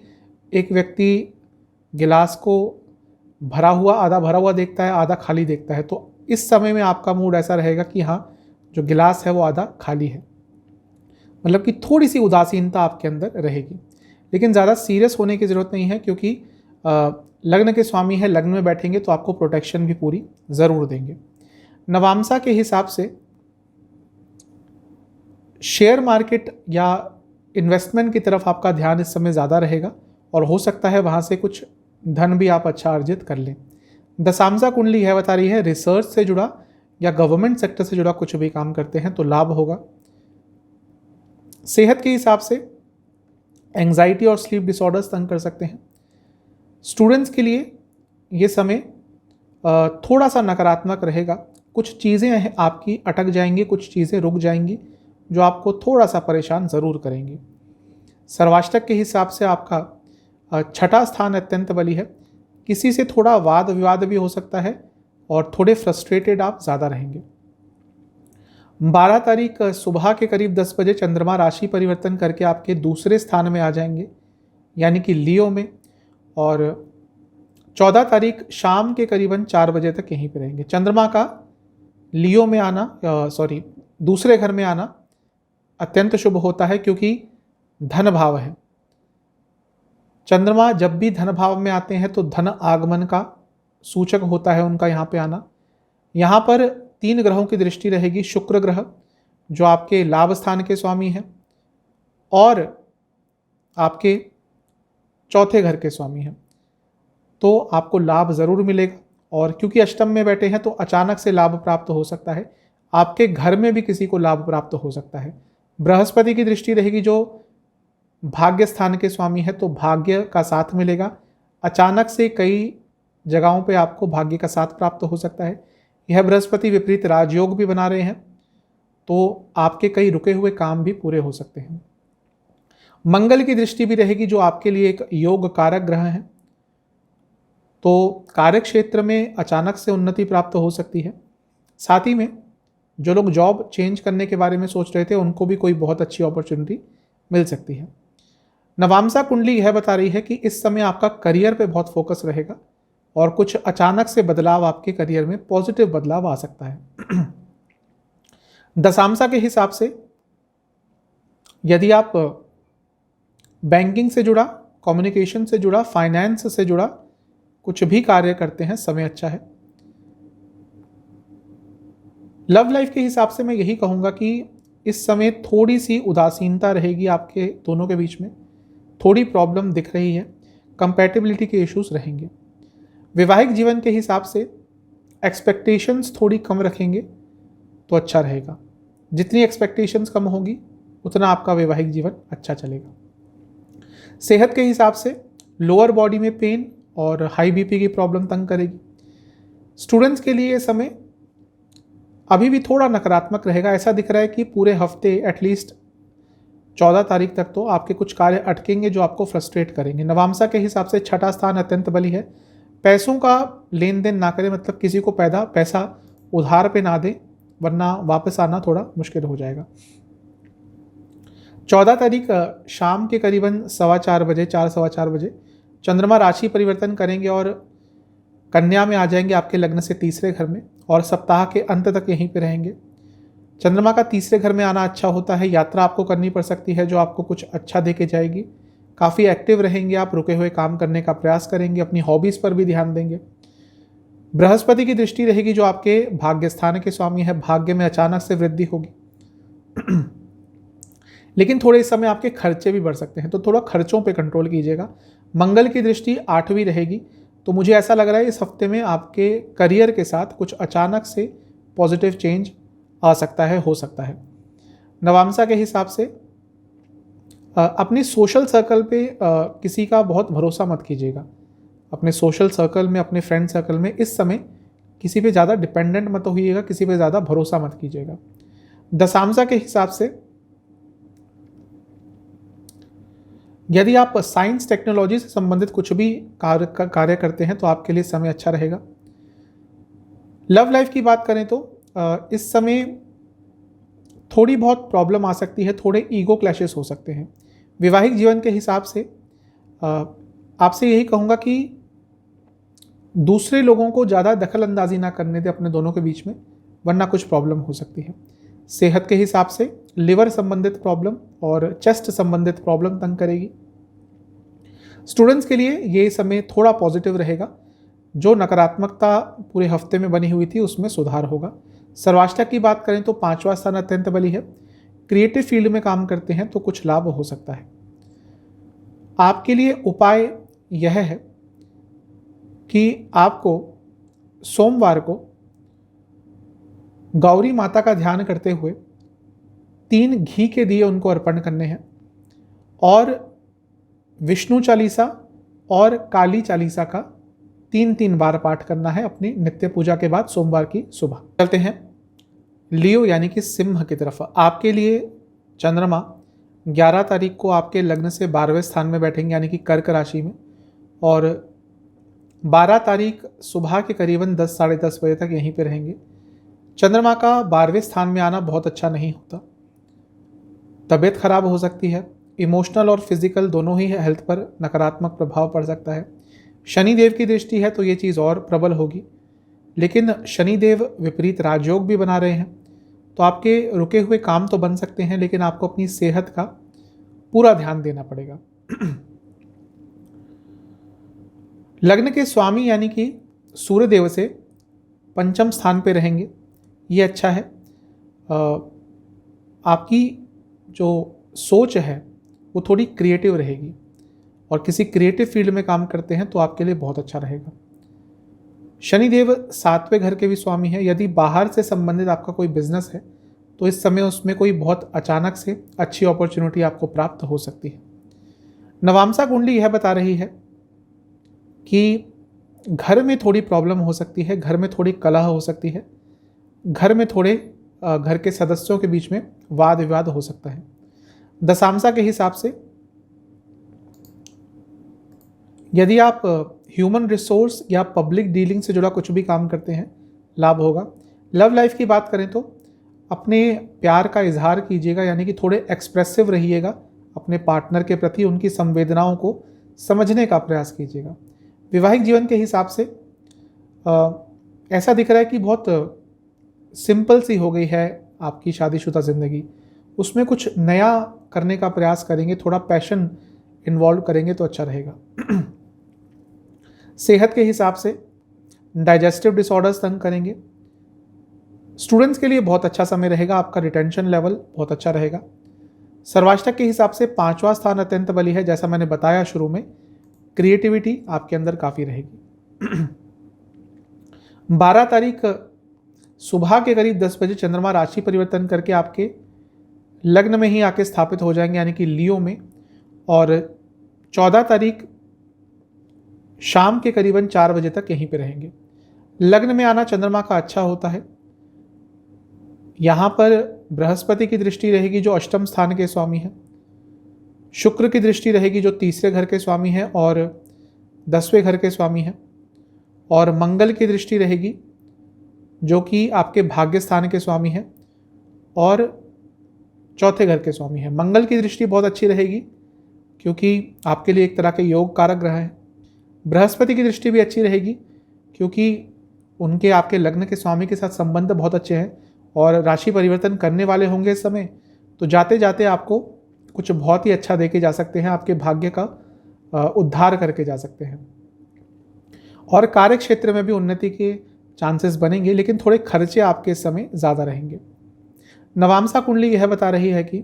Speaker 1: एक व्यक्ति गिलास को आधा भरा हुआ देखता है, आधा खाली देखता है, तो इस समय में आपका मूड ऐसा रहेगा कि हाँ, जो गिलास है वो आधा खाली है, मतलब कि थोड़ी सी उदासीनता आपके अंदर रहेगी। लेकिन ज़्यादा सीरियस होने की ज़रूरत नहीं है क्योंकि लग्न के स्वामी है, लग्न में बैठेंगे तो आपको प्रोटेक्शन भी पूरी ज़रूर देंगे। नवामसा के हिसाब से शेयर मार्केट या इन्वेस्टमेंट की तरफ आपका ध्यान इस समय ज़्यादा रहेगा और हो सकता है वहाँ से कुछ धन भी आप अच्छा अर्जित कर लें। दशामसा कुंडली यह बता रही है रिसर्च से जुड़ा या गवर्नमेंट सेक्टर से जुड़ा कुछ भी काम करते हैं तो लाभ होगा। सेहत के हिसाब से एंजाइटी और स्लीप डिसऑर्डर्स तंग कर सकते हैं। स्टूडेंट्स के लिए ये समय थोड़ा सा नकारात्मक रहेगा, कुछ चीज़ें आपकी अटक जाएंगी, कुछ चीज़ें रुक जाएंगी जो आपको थोड़ा सा परेशान ज़रूर करेंगी। सर्वाष्टक के हिसाब से आपका छठा स्थान अत्यंत बली है, किसी से थोड़ा वाद विवाद भी हो सकता है और थोड़े फ्रस्ट्रेटेड आप ज़्यादा रहेंगे। 12 तारीख सुबह के करीब 10 बजे चंद्रमा राशि परिवर्तन करके आपके दूसरे स्थान में आ जाएंगे यानी कि लियो में, और 14 तारीख शाम के करीबन 4 बजे तक यहीं पे रहेंगे। चंद्रमा का लियो में आना दूसरे घर में आना अत्यंत शुभ होता है क्योंकि धन भाव है। चंद्रमा जब भी धन भाव में आते हैं तो धन आगमन का सूचक होता है उनका यहाँ पे आना। यहाँ पर 3 ग्रहों की दृष्टि रहेगी, शुक्र ग्रह जो आपके लाभ स्थान के स्वामी हैं और आपके चौथे घर के स्वामी हैं, तो आपको लाभ ज़रूर मिलेगा। और क्योंकि अष्टम में बैठे हैं तो अचानक से लाभ प्राप्त हो सकता है, आपके घर में भी किसी को लाभ प्राप्त हो सकता है। बृहस्पति की दृष्टि रहेगी जो भाग्य स्थान के स्वामी है, तो भाग्य का साथ मिलेगा, अचानक से कई जगहों पे आपको भाग्य का साथ प्राप्त हो सकता है। यह बृहस्पति विपरीत राजयोग भी बना रहे हैं तो आपके कई रुके हुए काम भी पूरे हो सकते हैं। मंगल की दृष्टि भी रहेगी जो आपके लिए एक योग कारक ग्रह है, तो कार्य क्षेत्र में अचानक से उन्नति प्राप्त हो सकती है। साथ ही में जो लोग जॉब चेंज करने के बारे में सोच रहे थे उनको भी कोई बहुत अच्छी अपॉर्चुनिटी मिल सकती है। नवामसा कुंडली यह बता रही है कि इस समय आपका करियर पे बहुत फोकस रहेगा और कुछ अचानक से बदलाव आपके करियर में पॉजिटिव बदलाव आ सकता है। दशामसा के हिसाब से यदि आप बैंकिंग से जुड़ा, कम्युनिकेशन से जुड़ा, फाइनेंस से जुड़ा कुछ भी कार्य करते हैं, समय अच्छा है। लव लाइफ के हिसाब से मैं यही कहूँगा कि इस समय थोड़ी सी उदासीनता रहेगी आपके दोनों के बीच में, थोड़ी प्रॉब्लम दिख रही है, कंपैटिबिलिटी के इश्यूज रहेंगे। वैवाहिक जीवन के हिसाब से एक्सपेक्टेशंस थोड़ी कम रखेंगे तो अच्छा रहेगा, जितनी एक्सपेक्टेशंस कम होगी उतना आपका वैवाहिक जीवन अच्छा चलेगा। सेहत के हिसाब से लोअर बॉडी में पेन और हाई बीपी की प्रॉब्लम तंग करेगी। स्टूडेंट्स के लिए ये समय अभी भी थोड़ा नकारात्मक रहेगा, ऐसा दिख रहा है कि पूरे हफ्ते एटलीस्ट 14 तारीख तक तो आपके कुछ कार्य अटकेंगे जो आपको फ्रस्ट्रेट करेंगे। नवामसा के हिसाब से छठा स्थान अत्यंत बली है, पैसों का लेन देन ना करें, मतलब किसी को पैसा उधार पे ना दें वरना वापस आना थोड़ा मुश्किल हो जाएगा। 14 तारीख शाम के करीबन 4:15 बजे चंद्रमा राशि परिवर्तन करेंगे और कन्या में आ जाएंगे आपके लग्न से तीसरे घर में और सप्ताह के अंत तक यहीं पे रहेंगे। चंद्रमा का तीसरे घर में आना अच्छा होता है। यात्रा आपको करनी पड़ सकती है जो आपको कुछ अच्छा दे के जाएगी। काफ़ी एक्टिव रहेंगे आप, रुके हुए काम करने का प्रयास करेंगे, अपनी हॉबीज़ पर भी ध्यान देंगे। बृहस्पति की दृष्टि रहेगी जो आपके भाग्य स्थान के स्वामी है। भाग्य में अचानक से वृद्धि होगी लेकिन थोड़े इस समय आपके खर्चे भी बढ़ सकते हैं, तो थोड़ा खर्चों पे कंट्रोल कीजिएगा। मंगल की दृष्टि 8वीं रहेगी, तो मुझे ऐसा लग रहा है इस हफ्ते में आपके करियर के साथ कुछ अचानक से पॉजिटिव चेंज आ सकता है, हो सकता है। नवांशा के हिसाब से अपने सोशल सर्कल पे किसी का बहुत भरोसा मत कीजिएगा। अपने सोशल सर्कल में, अपने फ्रेंड सर्कल में इस समय किसी पे ज़्यादा डिपेंडेंट मत होइएगा, किसी पे ज़्यादा भरोसा मत कीजिएगा। दशांशा के हिसाब से यदि आप साइंस टेक्नोलॉजी से संबंधित कुछ भी कार्य करते हैं तो आपके लिए समय अच्छा रहेगा। लव लाइफ की बात करें तो इस समय थोड़ी बहुत प्रॉब्लम आ सकती है, थोड़े ईगो क्लैशेस हो सकते हैं। वैवाहिक जीवन के हिसाब से आपसे यही कहूँगा कि दूसरे लोगों को ज़्यादा दखल अंदाजी ना करने दें अपने दोनों के बीच में, वरना कुछ प्रॉब्लम हो सकती है। सेहत के हिसाब से लिवर संबंधित प्रॉब्लम और चेस्ट संबंधित प्रॉब्लम तंग करेगी। स्टूडेंट्स के लिए ये समय थोड़ा पॉजिटिव रहेगा। जो नकारात्मकता पूरे हफ्ते में बनी हुई थी उसमें सुधार होगा। सर्वाष्टक की बात करें तो 5वां स्थान अत्यंत बली है। क्रिएटिव फील्ड में काम करते हैं तो कुछ लाभ हो सकता है। आपके लिए उपाय यह है कि आपको सोमवार को गौरी माता का ध्यान करते हुए 3 घी के दिए उनको अर्पण करने हैं और विष्णु चालीसा और काली चालीसा का 3-3 बार पाठ करना है अपनी नित्य पूजा के बाद सोमवार की सुबह। चलते हैं लियो यानी कि सिंह की तरफ। आपके लिए चंद्रमा 11 तारीख को आपके लग्न से 12वें स्थान में बैठेंगे यानी कि कर्क राशि में, और 12 तारीख सुबह के करीबन 10 साढ़े 10 बजे तक यहीं पे रहेंगे। चंद्रमा का 12वें स्थान में आना बहुत अच्छा नहीं होता। तबीयत खराब हो सकती है, इमोशनल और फिजिकल दोनों ही हेल्थ पर नकारात्मक प्रभाव पड़ सकता है। शनिदेव की दृष्टि है तो ये चीज़ और प्रबल होगी, लेकिन शनिदेव विपरीत राजयोग भी बना रहे हैं, तो आपके रुके हुए काम तो बन सकते हैं, लेकिन आपको अपनी सेहत का पूरा ध्यान देना पड़ेगा। लग्न के स्वामी यानी कि सूर्यदेव से 5म स्थान पे रहेंगे, ये अच्छा है। आपकी जो सोच है वो थोड़ी क्रिएटिव रहेगी और किसी क्रिएटिव फील्ड में काम करते हैं तो आपके लिए बहुत अच्छा रहेगा। शनिदेव 7वें घर के भी स्वामी हैं। यदि बाहर से संबंधित आपका कोई बिजनेस है तो इस समय उसमें कोई बहुत अचानक से अच्छी अपॉर्चुनिटी आपको प्राप्त हो सकती है। नवांशा कुंडली यह बता रही है कि घर में थोड़ी प्रॉब्लम हो सकती है, घर में थोड़ी कलह हो सकती है, घर में थोड़े घर के सदस्यों के बीच में वाद विवाद हो सकता है। दशांशा के हिसाब से यदि आप ह्यूमन रिसोर्स या पब्लिक डीलिंग से जुड़ा कुछ भी काम करते हैं लाभ होगा। लव लाइफ की बात करें तो अपने प्यार का इजहार कीजिएगा, यानी कि थोड़े एक्सप्रेसिव रहिएगा अपने पार्टनर के प्रति, उनकी संवेदनाओं को समझने का प्रयास कीजिएगा। वैवाहिक जीवन के हिसाब से ऐसा दिख रहा है कि बहुत सिंपल सी हो गई है आपकी शादीशुदा ज़िंदगी, उसमें कुछ नया करने का प्रयास करेंगे, थोड़ा पैशन इन्वॉल्व करेंगे तो अच्छा रहेगा। सेहत के हिसाब से डाइजेस्टिव डिसऑर्डर्स तंग करेंगे। स्टूडेंट्स के लिए बहुत अच्छा समय रहेगा, आपका रिटेंशन लेवल बहुत अच्छा रहेगा। सर्वाष्टक के हिसाब से 5वां स्थान अत्यंत बली है। जैसा मैंने बताया शुरू में, क्रिएटिविटी आपके अंदर काफ़ी रहेगी। 12 तारीख सुबह के करीब 10 बजे चंद्रमा राशि परिवर्तन करके आपके लग्न में ही आके स्थापित हो जाएंगे यानी कि लियो में, और 14 तारीख शाम के करीबन 4 बजे तक यहीं पे रहेंगे। लग्न में आना चंद्रमा का अच्छा होता है। यहाँ पर बृहस्पति की दृष्टि रहेगी जो अष्टम स्थान के स्वामी हैं, शुक्र की दृष्टि रहेगी जो तीसरे घर के स्वामी हैं और 10वें घर के स्वामी हैं, और मंगल की दृष्टि रहेगी जो कि आपके भाग्य स्थान के स्वामी हैं और चौथे घर के स्वामी हैं। मंगल की दृष्टि बहुत अच्छी रहेगी क्योंकि आपके लिए एक तरह के योग कारक ग्रह है। बृहस्पति की दृष्टि भी अच्छी रहेगी क्योंकि उनके आपके लग्न के स्वामी के साथ संबंध बहुत अच्छे हैं और राशि परिवर्तन करने वाले होंगे इस समय, तो जाते जाते आपको कुछ बहुत ही अच्छा देके जा सकते हैं, आपके भाग्य का उद्धार करके जा सकते हैं। और कार्य क्षेत्र में भी उन्नति के चांसेस बनेंगे, लेकिन थोड़े खर्चे आपके इस समय ज़्यादा रहेंगे। नवामसा कुंडली यह बता रही है कि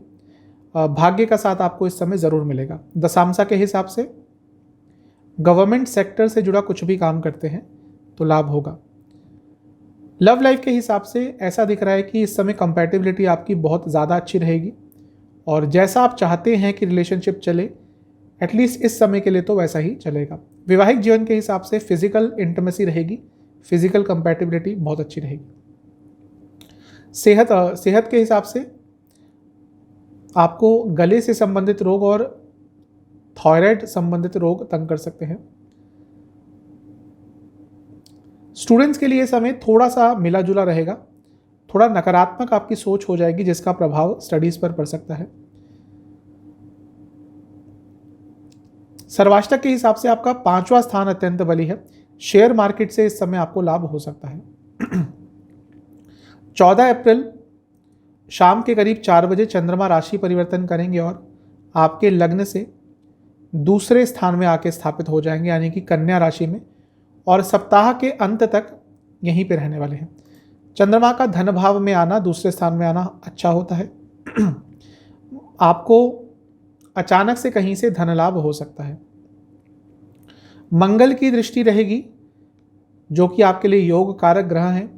Speaker 1: भाग्य का साथ आपको इस समय ज़रूर मिलेगा। दशामसा के हिसाब से गवर्नमेंट सेक्टर से जुड़ा कुछ भी काम करते हैं तो लाभ होगा। लव लाइफ के हिसाब से ऐसा दिख रहा है कि इस समय कंपैटिबिलिटी आपकी बहुत ज़्यादा अच्छी रहेगी और जैसा आप चाहते हैं कि रिलेशनशिप चले, एटलीस्ट इस समय के लिए तो वैसा ही चलेगा। वैवाहिक जीवन के हिसाब से फिजिकल इंटीमेसी रहेगी, फिजिकल कंपैटिबिलिटी बहुत अच्छी रहेगी। सेहत के हिसाब से आपको गले से संबंधित रोग और थायराइड संबंधित रोग तंग कर सकते हैं। स्टूडेंट्स के लिए समय थोड़ा सा मिला जुला रहेगा, थोड़ा नकारात्मक आपकी सोच हो जाएगी जिसका प्रभाव स्टडीज पर पड़ सकता है। सर्वाष्टक के हिसाब से आपका 5वां स्थान अत्यंत बली है। शेयर मार्केट से इस समय आपको लाभ हो सकता है। 14 अप्रैल शाम के करीब 4 बजे चंद्रमा राशि परिवर्तन करेंगे और आपके लग्न से दूसरे स्थान में आके स्थापित हो जाएंगे, यानी कि कन्या राशि में, और सप्ताह के अंत तक यहीं पे रहने वाले हैं। चंद्रमा का धन भाव में आना, दूसरे स्थान में आना अच्छा होता है। आपको अचानक से कहीं से धन लाभ हो सकता है। मंगल की दृष्टि रहेगी जो कि आपके लिए योग कारक ग्रह हैं,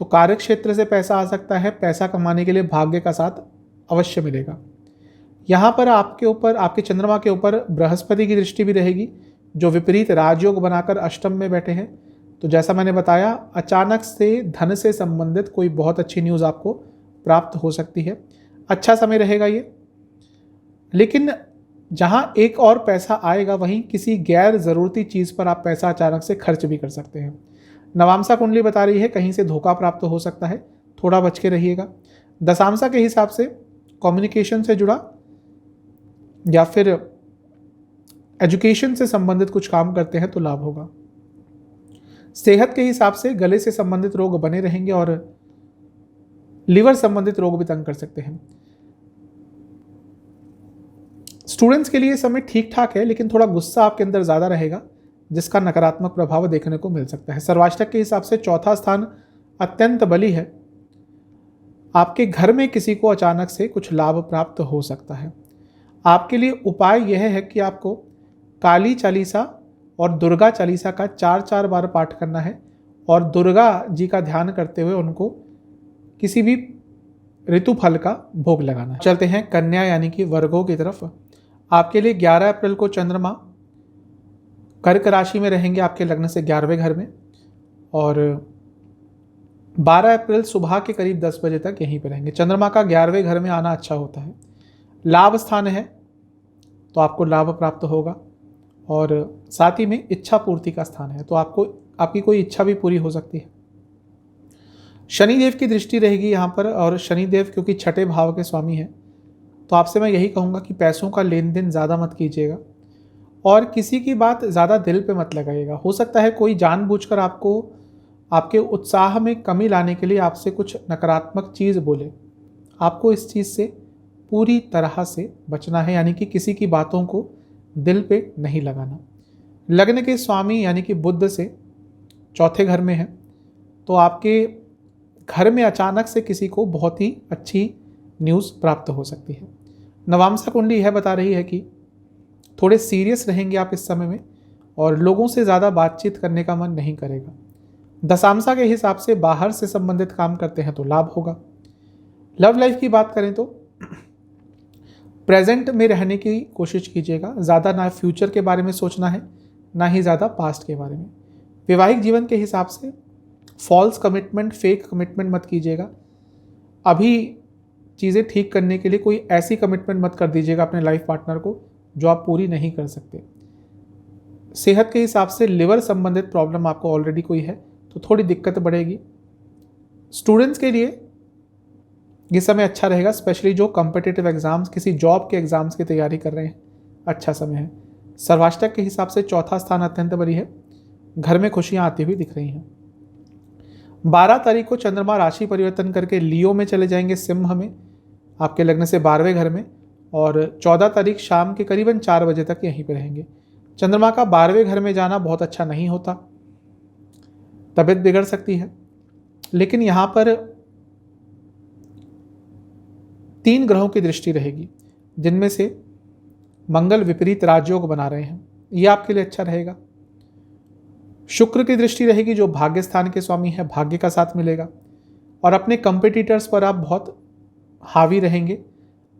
Speaker 1: तो कार्य क्षेत्र से पैसा आ सकता है। पैसा कमाने के लिए भाग्य का साथ अवश्य मिलेगा। यहाँ पर आपके चंद्रमा के ऊपर बृहस्पति की दृष्टि भी रहेगी जो विपरीत राजयोग बनाकर अष्टम में बैठे हैं। तो जैसा मैंने बताया, अचानक से धन से संबंधित कोई बहुत अच्छी न्यूज़ आपको प्राप्त हो सकती है। अच्छा समय रहेगा ये, लेकिन जहाँ एक और पैसा आएगा वहीं किसी गैर ज़रूरती चीज़ पर आप पैसा अचानक से खर्च भी कर सकते हैं। नवामसा कुंडली बता रही है कहीं से धोखा प्राप्त हो सकता है, थोड़ा बच के रहिएगा। दशामसा के हिसाब से कम्युनिकेशन से जुड़ा या फिर एजुकेशन से संबंधित कुछ काम करते हैं तो लाभ होगा। सेहत के हिसाब से गले से संबंधित रोग बने रहेंगे और लिवर संबंधित रोग भी तंग कर सकते हैं। स्टूडेंट्स के लिए समय ठीक ठाक है, लेकिन थोड़ा गुस्सा आपके अंदर ज़्यादा रहेगा जिसका नकारात्मक प्रभाव देखने को मिल सकता है। सर्वाष्टक के हिसाब से 4था स्थान अत्यंत बली है। आपके घर में किसी को अचानक से कुछ लाभ प्राप्त हो सकता है। आपके लिए उपाय यह है कि आपको काली चालीसा और दुर्गा चालीसा का 4-4 बार पाठ करना है और दुर्गा जी का ध्यान करते हुए उनको किसी भी ऋतु फल का भोग लगाना है। चलते हैं कन्या यानी कि वर्गों की तरफ। आपके लिए 11 अप्रैल को चंद्रमा कर्क राशि में रहेंगे आपके लग्न से 11वें घर में, और 12 अप्रैल सुबह के करीब 10 बजे तक यहीं पर रहेंगे। चंद्रमा का 11वें घर में आना अच्छा होता है। लाभ स्थान है तो आपको लाभ प्राप्त होगा, और साथ ही में इच्छा पूर्ति का स्थान है तो आपकी कोई इच्छा भी पूरी हो सकती है। शनिदेव की दृष्टि रहेगी यहाँ पर, और शनिदेव क्योंकि छठे भाव के स्वामी हैं तो आपसे मैं यही कहूँगा कि पैसों का लेन देन ज़्यादा मत कीजिएगा और किसी की बात ज़्यादा दिल पे मत लगाइएगा। हो सकता है कोई जानबूझकर आपको आपके उत्साह में कमी लाने के लिए आपसे कुछ नकारात्मक चीज़ बोले। आपको इस चीज़ से पूरी तरह से बचना है, यानी कि किसी की बातों को दिल पे नहीं लगाना। लग्न के स्वामी यानी कि बुध से चौथे घर में है तो आपके घर में अचानक से किसी को बहुत ही अच्छी न्यूज़ प्राप्त हो सकती है। नवामसा कुंडली यह बता रही है कि थोड़े सीरियस रहेंगे आप इस समय में और लोगों से ज़्यादा बातचीत करने का मन नहीं करेगा। दशामसा के हिसाब से बाहर से संबंधित काम करते हैं तो लाभ होगा। लव लाइफ की बात करें तो प्रेजेंट में रहने की कोशिश कीजिएगा, ज़्यादा ना फ्यूचर के बारे में सोचना है ना ही ज़्यादा पास्ट के बारे में। वैवाहिक जीवन के हिसाब से फॉल्स कमिटमेंट, फेक कमिटमेंट मत कीजिएगा। अभी चीज़ें ठीक करने के लिए कोई ऐसी कमिटमेंट मत कर दीजिएगा अपने लाइफ पार्टनर को जो आप पूरी नहीं कर सकते। सेहत के हिसाब से लिवर संबंधित प्रॉब्लम आपको ऑलरेडी कोई है तो थोड़ी दिक्कत बढ़ेगी। स्टूडेंट्स के लिए ये समय अच्छा रहेगा, स्पेशली जो कॉम्पिटिटिव एग्जाम्स, किसी जॉब के एग्जाम्स की तैयारी कर रहे हैं, अच्छा समय है। सर्वाष्टक के हिसाब से चौथा स्थान अत्यंत बड़ी है। घर में खुशियां आती हुई दिख रही हैं। 12 तारीख को चंद्रमा राशि परिवर्तन करके लियो में चले जाएंगे, सिंह में, आपके लग्न से 12वें घर में, और 14 तारीख शाम के करीबन 4 बजे तक यहीं पर रहेंगे। चंद्रमा का 12वें घर में जाना बहुत अच्छा नहीं होता, तबीयत बिगड़ सकती है। लेकिन यहाँ पर 3 ग्रहों की दृष्टि रहेगी, जिनमें से मंगल विपरीत राजयोग बना रहे हैं, यह आपके लिए अच्छा रहेगा। शुक्र की दृष्टि रहेगी जो भाग्य स्थान के स्वामी है, भाग्य का साथ मिलेगा, और अपने कंपिटिटर्स पर आप बहुत हावी रहेंगे।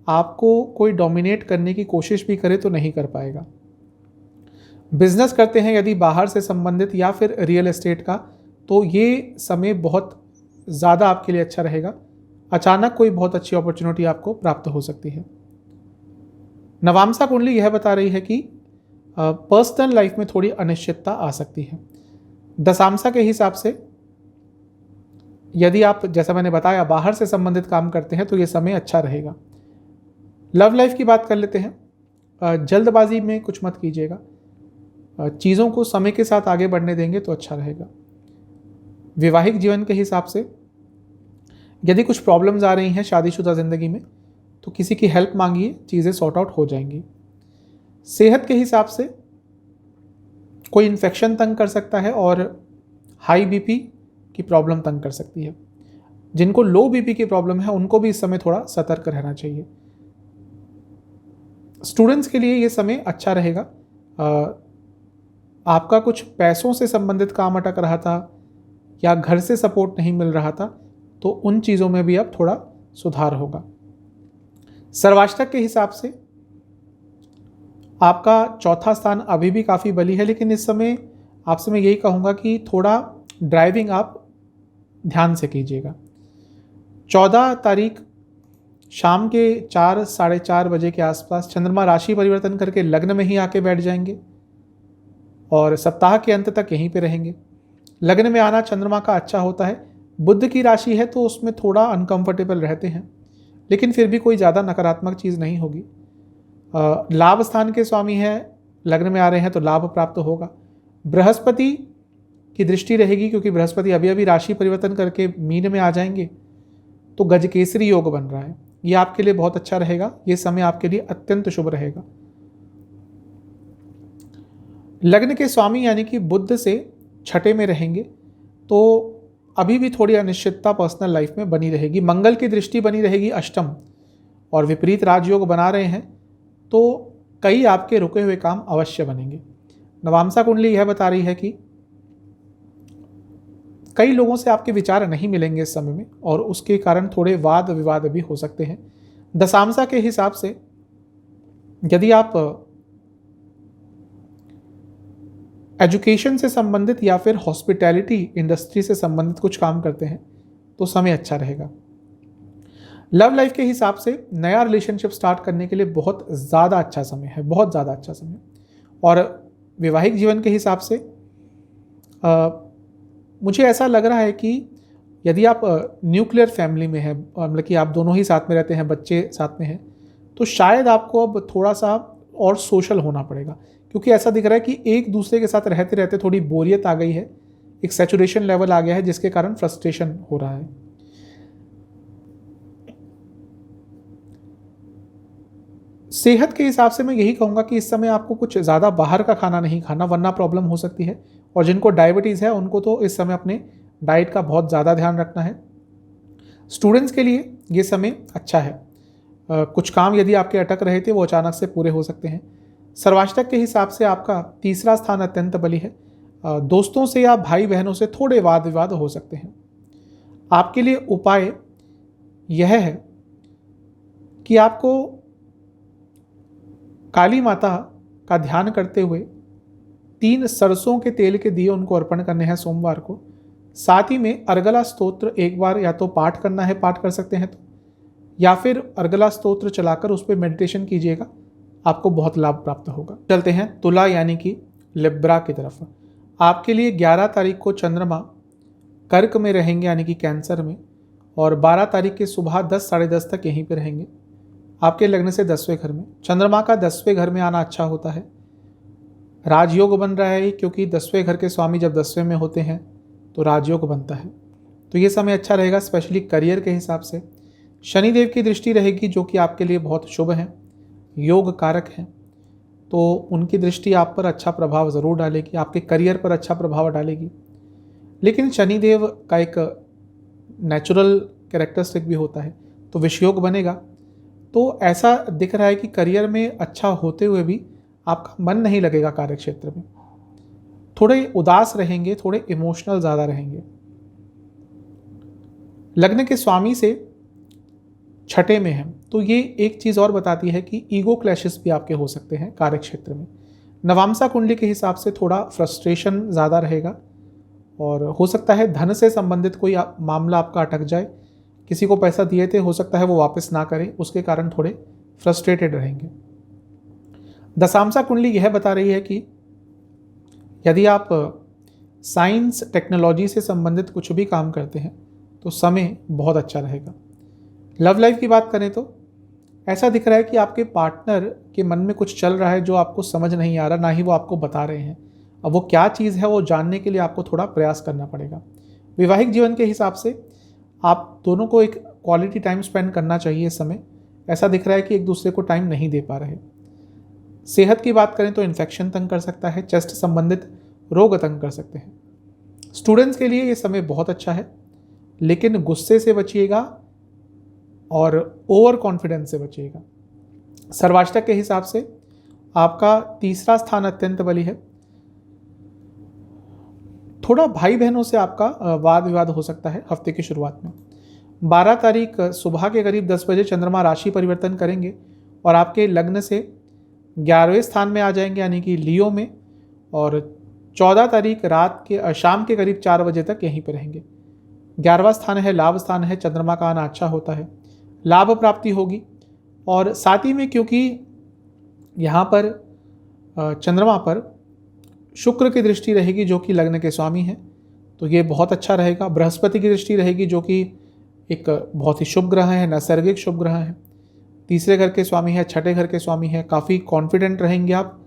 Speaker 1: आपको कोई डोमिनेट करने की कोशिश भी करे तो नहीं कर पाएगा। बिजनेस करते हैं यदि बाहर से संबंधित या फिर रियल एस्टेट का, तो ये समय बहुत ज़्यादा आपके लिए अच्छा रहेगा। अचानक कोई बहुत अच्छी अपॉर्चुनिटी आपको प्राप्त हो सकती है। नवांसा कुंडली यह बता रही है कि पर्सनल लाइफ में थोड़ी अनिश्चितता आ सकती है। दशांशा के हिसाब से यदि आप, जैसा मैंने बताया, बाहर से संबंधित काम करते हैं तो ये समय अच्छा रहेगा। लव लाइफ की बात कर लेते हैं। जल्दबाजी में कुछ मत कीजिएगा, चीज़ों को समय के साथ आगे बढ़ने देंगे तो अच्छा रहेगा। वैवाहिक जीवन के हिसाब से यदि कुछ प्रॉब्लम्स आ रही हैं शादीशुदा ज़िंदगी में, तो किसी की हेल्प मांगिए, चीज़ें सॉर्ट आउट हो जाएंगी। सेहत के हिसाब से कोई इन्फेक्शन तंग कर सकता है और हाई बीपी की प्रॉब्लम तंग कर सकती है। जिनको लो बीपी की प्रॉब्लम है उनको भी इस समय थोड़ा सतर्क रहना चाहिए। स्टूडेंट्स के लिए ये समय अच्छा रहेगा। आपका कुछ पैसों से संबंधित काम अटक रहा था या घर से सपोर्ट नहीं मिल रहा था, तो उन चीज़ों में भी अब थोड़ा सुधार होगा। सर्वाष्टक के हिसाब से आपका चौथा स्थान अभी भी काफ़ी बली है, लेकिन इस समय आपसे मैं यही कहूँगा कि थोड़ा ड्राइविंग आप ध्यान से कीजिएगा। 14 तारीख शाम के 4 साढ़े 4 बजे के आसपास चंद्रमा राशि परिवर्तन करके लग्न में ही आके बैठ जाएंगे और सप्ताह के अंत तक यहीं पे रहेंगे। लग्न में आना चंद्रमा का अच्छा होता है। बुध की राशि है तो उसमें थोड़ा अनकंफर्टेबल रहते हैं, लेकिन फिर भी कोई ज़्यादा नकारात्मक चीज़ नहीं होगी। लाभ स्थान के स्वामी हैं, लग्न में आ रहे हैं तो लाभ प्राप्त होगा। बृहस्पति की दृष्टि रहेगी क्योंकि बृहस्पति अभी अभी राशि परिवर्तन करके मीन में आ जाएंगे, तो गजकेसरी योग बन रहा है। ये आपके लिए बहुत अच्छा रहेगा, ये समय आपके लिए अत्यंत शुभ रहेगा। लग्न के स्वामी यानी कि बुध से छठे में रहेंगे, तो अभी भी थोड़ी अनिश्चितता पर्सनल लाइफ में बनी रहेगी। मंगल की दृष्टि बनी रहेगी अष्टम, और विपरीत राजयोग बना रहे हैं, तो कई आपके रुके हुए काम अवश्य बनेंगे। नवांसा कुंडली यह बता रही है कि कई लोगों से आपके विचार नहीं मिलेंगे इस समय में, और उसके कारण थोड़े वाद विवाद भी हो सकते हैं। दशांशा के हिसाब से यदि आप एजुकेशन से संबंधित या फिर हॉस्पिटैलिटी इंडस्ट्री से संबंधित कुछ काम करते हैं तो समय अच्छा रहेगा। लव लाइफ के हिसाब से नया रिलेशनशिप स्टार्ट करने के लिए बहुत ज़्यादा अच्छा समय है, बहुत ज़्यादा अच्छा समय। और वैवाहिक जीवन के हिसाब से मुझे ऐसा लग रहा है कि यदि आप न्यूक्लियर फैमिली में हैं, मतलब कि आप दोनों ही साथ में रहते हैं, बच्चे साथ में हैं, तो शायद आपको अब थोड़ा सा और सोशल होना पड़ेगा, क्योंकि ऐसा दिख रहा है कि एक दूसरे के साथ रहते रहते थोड़ी बोरियत आ गई है, एक सैचुरेशन लेवल आ गया है, जिसके कारण फ्रस्ट्रेशन हो रहा है। सेहत के हिसाब से मैं यही कहूँगा कि इस समय आपको कुछ ज़्यादा बाहर का खाना नहीं खाना, वरना प्रॉब्लम हो सकती है। और जिनको डायबिटीज़ है उनको तो इस समय अपने डाइट का बहुत ज़्यादा ध्यान रखना है। स्टूडेंट्स के लिए ये समय अच्छा है। कुछ काम यदि आपके अटक रहे थे वो अचानक से पूरे हो सकते हैं। सर्वाष्टक के हिसाब से आपका तीसरा स्थान अत्यंत बली है। दोस्तों से या भाई बहनों से थोड़े वाद विवाद हो सकते हैं। आपके लिए उपाय यह है कि आपको काली माता का ध्यान करते हुए 3 सरसों के तेल के दिए उनको अर्पण करने हैं सोमवार को। साथ ही में अर्गला स्तोत्र एक बार या तो पाठ करना है, पाठ कर सकते हैं तो, या फिर अर्गला स्तोत्र चलाकर उस पर मेडिटेशन कीजिएगा, आपको बहुत लाभ प्राप्त होगा। चलते हैं तुला यानी कि लिब्रा की तरफ। आपके लिए 11 तारीख को चंद्रमा कर्क में रहेंगे यानी कि कैंसर में, और 12 तारीख की सुबह 10 साढ़े 10 तक यहीं पे रहेंगे। आपके लग्न से 10वें घर में। चंद्रमा का 10वें घर में आना अच्छा होता है। राजयोग बन रहा है, क्योंकि 10वें घर के स्वामी जब 10वें में होते हैं तो राजयोग बनता है। तो ये समय अच्छा रहेगा, स्पेशली करियर के हिसाब से। शनिदेव की दृष्टि रहेगी जो कि आपके लिए बहुत शुभ है, योग कारक है, तो उनकी दृष्टि आप पर अच्छा प्रभाव ज़रूर डालेगी, आपके करियर पर अच्छा प्रभाव डालेगी। लेकिन शनिदेव का एक नेचुरल कैरेक्टरिस्टिक भी होता है, तो विषयोग बनेगा। तो ऐसा दिख रहा है कि करियर में अच्छा होते हुए भी आपका मन नहीं लगेगा कार्य क्षेत्र में, थोड़े उदास रहेंगे, थोड़े इमोशनल ज़्यादा रहेंगे। लग्न के स्वामी से छठे में है, तो ये एक चीज़ और बताती है कि ईगो क्लैशेस भी आपके हो सकते हैं कार्य क्षेत्र में। नवांसा कुंडली के हिसाब से थोड़ा फ्रस्ट्रेशन ज़्यादा रहेगा, और हो सकता है धन से संबंधित कोई मामला आपका अटक जाए। किसी को पैसा दिए थे, हो सकता है वो वापस ना करे, उसके कारण थोड़े फ्रस्ट्रेटेड रहेंगे। दशांशा कुंडली यह बता रही है कि यदि आप साइंस टेक्नोलॉजी से संबंधित कुछ भी काम करते हैं तो समय बहुत अच्छा रहेगा। लव लाइफ की बात करें तो ऐसा दिख रहा है कि आपके पार्टनर के मन में कुछ चल रहा है जो आपको समझ नहीं आ रहा, ना ही वो आपको बता रहे हैं। अब वो क्या चीज़ है वो जानने के लिए आपको थोड़ा प्रयास करना पड़ेगा। वैवाहिक जीवन के हिसाब से आप दोनों को एक क्वालिटी टाइम स्पेंड करना चाहिए इस समय। ऐसा दिख रहा है कि एक दूसरे को टाइम नहीं दे पा रहे। सेहत की बात करें तो इन्फेक्शन तंग कर सकता है, चेस्ट संबंधित रोग तंग कर सकते हैं। स्टूडेंट्स के लिए ये समय बहुत अच्छा है, लेकिन गुस्से से बचिएगा और ओवर कॉन्फिडेंस से बचिएगा। सर्वाष्टक के हिसाब से आपका तीसरा स्थान अत्यंत बली है। थोड़ा भाई बहनों से आपका वाद विवाद हो सकता है हफ्ते की शुरुआत में। 12 तारीख सुबह के करीब 10 बजे चंद्रमा राशि परिवर्तन करेंगे और आपके लग्न से 11वें स्थान में आ जाएंगे, यानी कि लियो में, और 14 तारीख रात के शाम के करीब 4 बजे तक यहीं पर रहेंगे। 11वां स्थान है, लाभ स्थान है, चंद्रमा का आना अच्छा होता है, लाभ प्राप्ति होगी। और साथ ही में क्योंकि यहाँ पर चंद्रमा पर शुक्र की दृष्टि रहेगी जो कि लग्न के स्वामी हैं, तो ये बहुत अच्छा रहेगा। बृहस्पति की दृष्टि रहेगी जो कि एक बहुत ही शुभ ग्रह है, नैसर्गिक शुभ ग्रह है, तीसरे घर के स्वामी है, छठे घर के स्वामी है। काफ़ी कॉन्फिडेंट रहेंगे आप,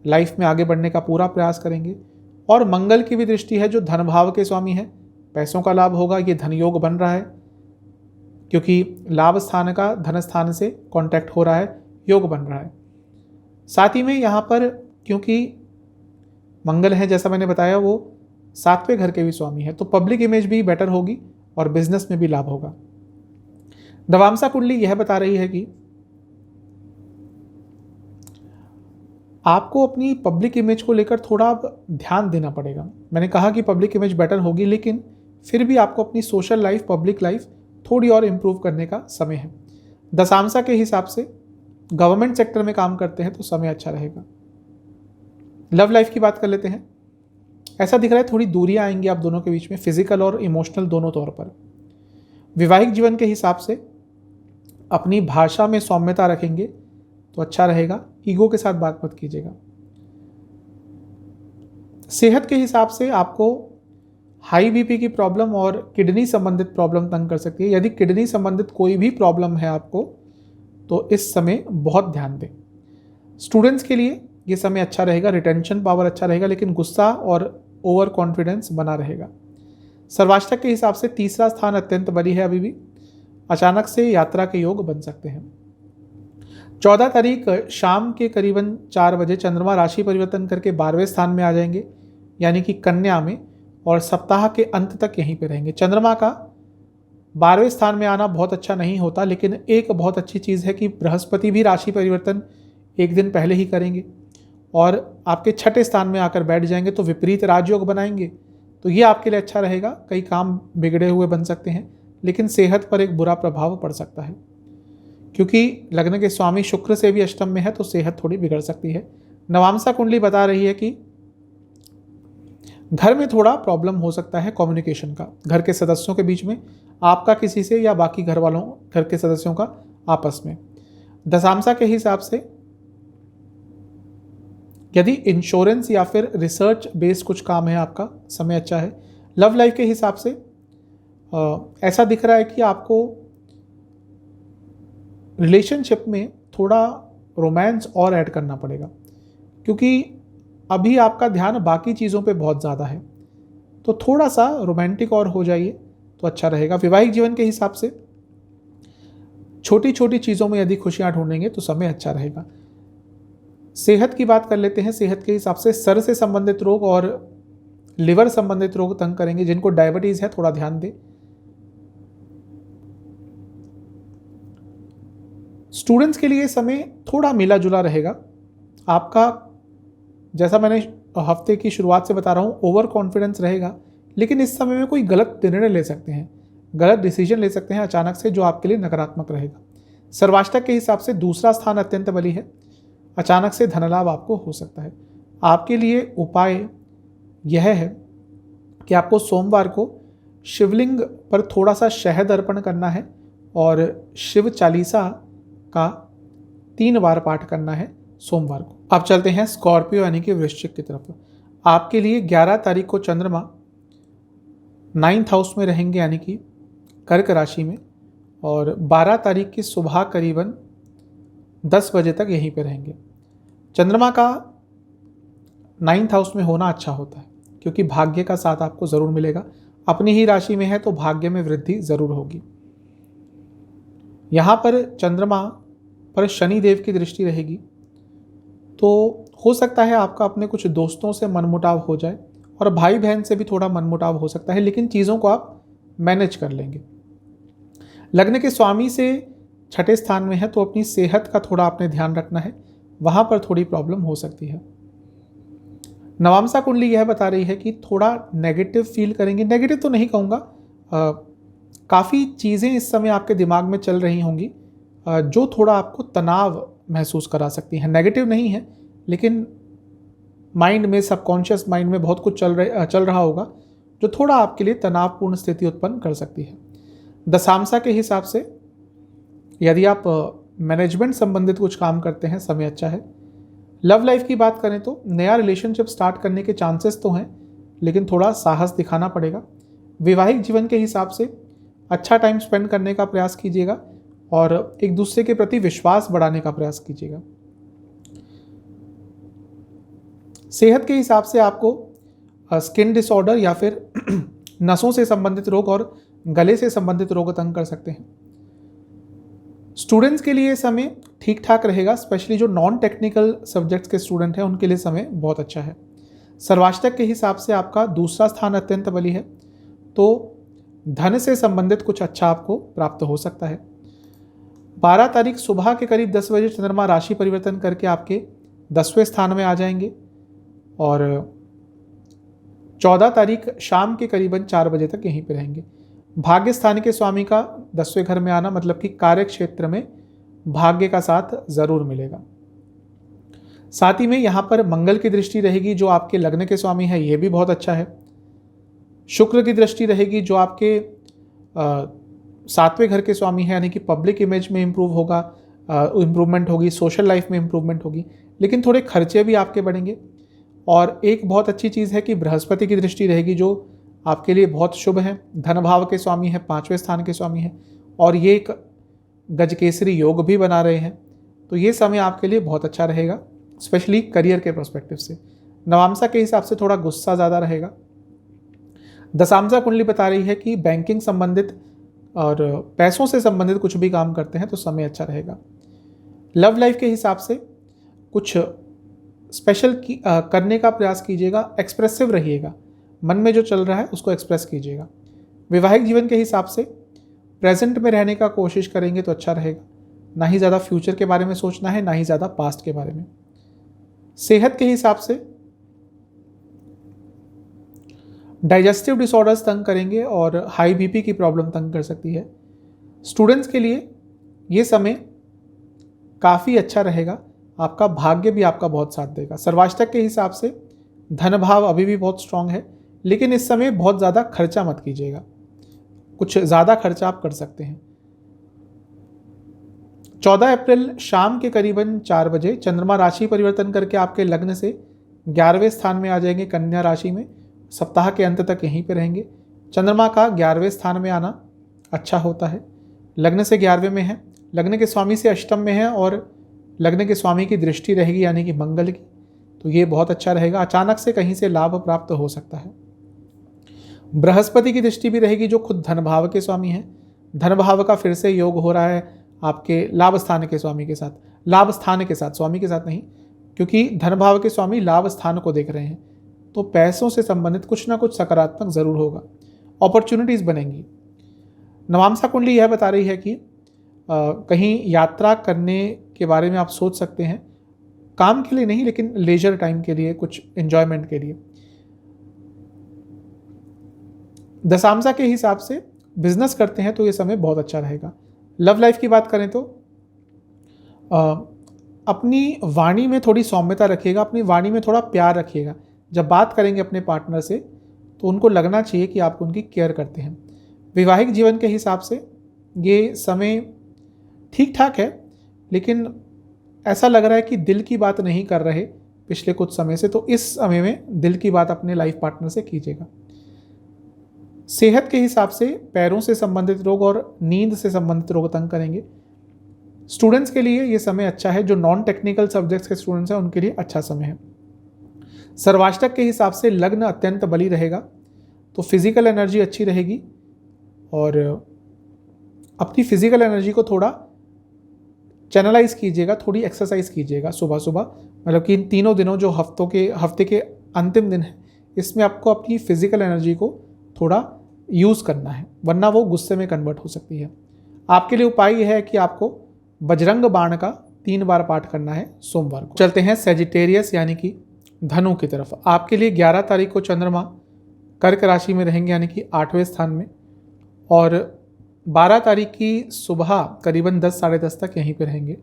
Speaker 1: लाइफ में आगे बढ़ने का पूरा प्रयास करेंगे। और मंगल की भी दृष्टि है जो धन भाव के स्वामी है, पैसों का लाभ होगा। ये धन योग बन रहा है क्योंकि लाभ स्थान का धन स्थान से कॉन्टैक्ट हो रहा है, योग बन रहा है। साथ ही में यहाँ पर क्योंकि मंगल है, जैसा मैंने बताया, वो 7वें घर के भी स्वामी है, तो पब्लिक इमेज भी बेटर होगी और बिजनेस में भी लाभ होगा। नवांसा कुंडली यह बता रही है कि आपको अपनी पब्लिक इमेज को लेकर थोड़ा ध्यान देना पड़ेगा। मैंने कहा कि पब्लिक इमेज बेटर होगी, लेकिन फिर भी आपको अपनी सोशल लाइफ, पब्लिक लाइफ थोड़ी और इम्प्रूव करने का समय है। दशांशा के हिसाब से गवर्नमेंट सेक्टर में काम करते हैं तो समय अच्छा रहेगा। लव लाइफ की बात कर लेते हैं। ऐसा दिख रहा है थोड़ी दूरियां आएंगी आप दोनों के बीच में, फिजिकल और इमोशनल दोनों तौर पर। वैवाहिक जीवन के हिसाब से अपनी भाषा में सौम्यता रखेंगे तो अच्छा रहेगा, ईगो के साथ बात मत कीजिएगा। सेहत के हिसाब से आपको हाई बीपी की प्रॉब्लम और किडनी संबंधित प्रॉब्लम तंग कर सकती है। यदि किडनी संबंधित कोई भी प्रॉब्लम है आपको तो इस समय बहुत ध्यान दें। स्टूडेंट्स के लिए ये समय अच्छा रहेगा, रिटेंशन पावर अच्छा रहेगा, लेकिन गुस्सा और ओवर कॉन्फिडेंस बना रहेगा। सर्वाष्टक के हिसाब से तीसरा स्थान अत्यंत बली है। अभी भी अचानक से यात्रा के योग बन सकते हैं। 14 तारीख शाम के करीबन 4 बजे चंद्रमा राशि परिवर्तन करके 12वें स्थान में आ जाएंगे, यानी कि कन्या में, और सप्ताह के अंत तक यहीं पे रहेंगे। चंद्रमा का 12वें स्थान में आना बहुत अच्छा नहीं होता, लेकिन एक बहुत अच्छी चीज़ है कि बृहस्पति भी राशि परिवर्तन एक दिन पहले ही करेंगे और आपके छठे स्थान में आकर बैठ जाएंगे, तो विपरीत राजयोग बनाएंगे। तो ये आपके लिए अच्छा रहेगा। कई काम बिगड़े हुए बन सकते हैं, लेकिन सेहत पर एक बुरा प्रभाव पड़ सकता है क्योंकि लग्न के स्वामी शुक्र से भी अष्टम में है, तो सेहत थोड़ी बिगड़ सकती है। नवांसा कुंडली बता रही है कि घर में थोड़ा प्रॉब्लम हो सकता है कम्युनिकेशन का, घर के सदस्यों के बीच में, आपका किसी से या बाकी घर वालों, घर के सदस्यों का आपस में। दशांशा के हिसाब से यदि इंश्योरेंस या फिर रिसर्च बेस्ड कुछ काम है आपका, समय अच्छा है। लव लाइफ के हिसाब से ऐसा दिख रहा है कि आपको रिलेशनशिप में थोड़ा रोमांस और ऐड करना पड़ेगा, क्योंकि अभी आपका ध्यान बाकी चीज़ों पे बहुत ज़्यादा है, तो थोड़ा सा रोमांटिक और हो जाइए तो अच्छा रहेगा। वैवाहिक जीवन के हिसाब से छोटी छोटी चीज़ों में यदि खुशियाँ ढूंढेंगे तो समय अच्छा रहेगा। सेहत की बात कर लेते हैं। सेहत के हिसाब से सर से संबंधित रोग और लिवर संबंधित रोग तंग करेंगे। जिनको डायबिटीज़ है थोड़ा ध्यान दें। स्टूडेंट्स के लिए समय थोड़ा मिला जुला रहेगा। आपका, जैसा मैंने हफ्ते की शुरुआत से बता रहा हूँ, ओवर कॉन्फिडेंस रहेगा, लेकिन इस समय में कोई गलत निर्णय ले सकते हैं, गलत डिसीजन ले सकते हैं अचानक से, जो आपके लिए नकारात्मक रहेगा। सर्वाष्टक के हिसाब से दूसरा स्थान अत्यंत बली है। अचानक से धन लाभ आपको हो सकता है। आपके लिए उपाय यह है कि आपको सोमवार को शिवलिंग पर थोड़ा सा शहद अर्पण करना है और शिव चालीसा का 3 बार पाठ करना है सोमवार को। अब चलते हैं स्कॉर्पियो यानी कि वृश्चिक की तरफ। आपके लिए 11 तारीख को चंद्रमा 9th हाउस में रहेंगे यानी कि कर्क राशि में, और 12 तारीख की सुबह करीबन 10 बजे तक यहीं पे रहेंगे। चंद्रमा का 9th हाउस में होना अच्छा होता है, क्योंकि भाग्य का साथ आपको ज़रूर मिलेगा। अपनी ही राशि में है तो भाग्य में वृद्धि ज़रूर होगी। यहाँ पर चंद्रमा पर शनि देव की दृष्टि रहेगी, तो हो सकता है आपका अपने कुछ दोस्तों से मनमुटाव हो जाए और भाई बहन से भी थोड़ा मनमुटाव हो सकता है, लेकिन चीज़ों को आप मैनेज कर लेंगे। लग्न के स्वामी से 6ठे स्थान में है, तो अपनी सेहत का थोड़ा आपने ध्यान रखना है, वहाँ पर थोड़ी प्रॉब्लम हो सकती है। नवामसा कुंडली यह बता रही है कि थोड़ा नेगेटिव फील करेंगे। नेगेटिव तो नहीं कहूँगा, काफ़ी चीज़ें इस समय आपके दिमाग में चल रही होंगी जो थोड़ा आपको तनाव महसूस करा सकती हैं। नेगेटिव नहीं है, लेकिन माइंड में, सबकॉन्शियस माइंड में बहुत कुछ चल रहा होगा जो थोड़ा आपके लिए तनावपूर्ण स्थिति उत्पन्न कर सकती है। दशांशा के हिसाब से यदि आप मैनेजमेंट संबंधित कुछ काम करते हैं, समय अच्छा है। लव लाइफ की बात करें तो नया रिलेशनशिप स्टार्ट करने के चांसेस तो हैं, लेकिन थोड़ा साहस दिखाना पड़ेगा। वैवाहिक जीवन के हिसाब से अच्छा टाइम स्पेंड करने का प्रयास कीजिएगा और एक दूसरे के प्रति विश्वास बढ़ाने का प्रयास कीजिएगा। सेहत के हिसाब से आपको स्किन डिसऑर्डर या फिर नसों से संबंधित रोग और गले से संबंधित रोग तंग कर सकते हैं। स्टूडेंट्स के लिए समय ठीक ठाक रहेगा, स्पेशली जो नॉन टेक्निकल सब्जेक्ट्स के स्टूडेंट हैं उनके लिए समय बहुत अच्छा है। सर्वाष्टक के हिसाब से आपका दूसरा स्थान अत्यंत बली है, तो धन से संबंधित कुछ अच्छा आपको प्राप्त हो सकता है। 12 तारीख सुबह के करीब 10 बजे चंद्रमा राशि परिवर्तन करके आपके 10वें स्थान में आ जाएंगे और 14 तारीख शाम के करीबन 4 बजे तक यहीं पे रहेंगे। भाग्य स्थान के स्वामी का 10वें घर में आना मतलब कि कार्य क्षेत्र में भाग्य का साथ जरूर मिलेगा। साथ ही में यहाँ पर मंगल की दृष्टि रहेगी जो आपके लग्न के स्वामी है, ये भी बहुत अच्छा है। शुक्र की दृष्टि रहेगी जो आपके 7वें घर के स्वामी है, यानी कि पब्लिक इमेज में इम्प्रूव होगा, इम्प्रूवमेंट होगी, सोशल लाइफ में इम्प्रूवमेंट होगी, लेकिन थोड़े खर्चे भी आपके बढ़ेंगे। और एक बहुत अच्छी चीज़ है कि बृहस्पति की दृष्टि रहेगी जो आपके लिए बहुत शुभ है, धन भाव के स्वामी है, 5वें स्थान के स्वामी है, और ये एक गजकेसरी योग भी बना रहे हैं, तो ये समय आपके लिए बहुत अच्छा रहेगा, स्पेशली करियर के पर्सपेक्टिव से। नवामसा के हिसाब से थोड़ा गुस्सा ज़्यादा रहेगा। दशामसा कुंडली बता रही है कि बैंकिंग संबंधित और पैसों से संबंधित कुछ भी काम करते हैं तो समय अच्छा रहेगा। लव लाइफ के हिसाब से कुछ स्पेशल करने का प्रयास कीजिएगा, एक्सप्रेसिव रहिएगा, मन में जो चल रहा है उसको एक्सप्रेस कीजिएगा। वैवाहिक जीवन के हिसाब से प्रेजेंट में रहने का कोशिश करेंगे तो अच्छा रहेगा, ना ही ज़्यादा फ्यूचर के बारे में सोचना है, ना ही ज़्यादा पास्ट के बारे में। सेहत के हिसाब से डाइजेस्टिव डिसऑर्डर्स तंग करेंगे और हाई बीपी की प्रॉब्लम तंग कर सकती है। स्टूडेंट्स के लिए ये समय काफ़ी अच्छा रहेगा, आपका भाग्य भी आपका बहुत साथ देगा। सर्वाष्टक के हिसाब से धन भाव अभी भी बहुत स्ट्रांग है, लेकिन इस समय बहुत ज़्यादा खर्चा मत कीजिएगा, कुछ ज़्यादा खर्चा आप कर सकते हैं। 14 अप्रैल शाम के करीबन 4 बजे चंद्रमा राशि परिवर्तन करके आपके लग्न से 11वें स्थान में आ जाएंगे, कन्या राशि में। सप्ताह के अंत तक यहीं पे रहेंगे। चंद्रमा का 11वें स्थान में आना अच्छा होता है, लग्न से 11वें में है, लग्न के स्वामी से अष्टम में है और लग्न के स्वामी की दृष्टि रहेगी यानी कि मंगल की। तो ये बहुत अच्छा रहेगा। अचानक से कहीं से लाभ प्राप्त हो सकता है। बृहस्पति की दृष्टि भी रहेगी जो खुद धन भाव के स्वामी हैं। धन भाव का फिर से योग हो रहा है आपके लाभ स्थान के स्वामी के साथ, लाभ स्थान के साथ, स्वामी के साथ नहीं, क्योंकि धन भाव के स्वामी लाभ स्थान को देख रहे हैं। तो पैसों से संबंधित कुछ ना कुछ सकारात्मक जरूर होगा, अपॉर्चुनिटीज बनेंगी। नवांसा कुंडली यह बता रही है कि कहीं यात्रा करने के बारे में आप सोच सकते हैं, काम के लिए नहीं लेकिन लेजर टाइम के लिए, कुछ एंजॉयमेंट के लिए। दशांशा के हिसाब से बिजनेस करते हैं तो ये समय बहुत अच्छा रहेगा। लव लाइफ की बात करें तो अपनी वाणी में थोड़ी सौम्यता रखिएगा, अपनी वाणी में थोड़ा प्यार रखिएगा। जब बात करेंगे अपने पार्टनर से तो उनको लगना चाहिए कि आप उनकी केयर करते हैं। वैवाहिक जीवन के हिसाब से ये समय ठीक ठाक है, लेकिन ऐसा लग रहा है कि दिल की बात नहीं कर रहे पिछले कुछ समय से, तो इस समय में दिल की बात अपने लाइफ पार्टनर से कीजिएगा। सेहत के हिसाब से पैरों से संबंधित रोग और नींद से संबंधित रोग तंग करेंगे। स्टूडेंट्स के लिए ये समय अच्छा है, जो नॉन टेक्निकल सब्जेक्ट्स के स्टूडेंट्स हैं उनके लिए अच्छा समय है। सर्वाष्टक के हिसाब से लग्न अत्यंत बली रहेगा, तो फिजिकल एनर्जी अच्छी रहेगी और अपनी फिजिकल एनर्जी को थोड़ा चैनलाइज कीजिएगा, थोड़ी एक्सरसाइज कीजिएगा सुबह सुबह। मतलब कि इन तीनों दिनों जो हफ्ते के अंतिम दिन है, इसमें आपको अपनी फिजिकल एनर्जी को थोड़ा यूज़ करना है, वरना वो गुस्से में कन्वर्ट हो सकती है। आपके लिए उपाय यह है कि आपको बजरंग बाण का 3 बार पाठ करना है सोमवार को। चलते हैं सेजिटेरियस यानी कि धनु की तरफ। आपके लिए 11 तारीख को चंद्रमा कर्क राशि में रहेंगे यानी कि 8वें स्थान में, और 12 तारीख की सुबह करीबन 10 साढ़े 10 तक यहीं पे रहेंगे।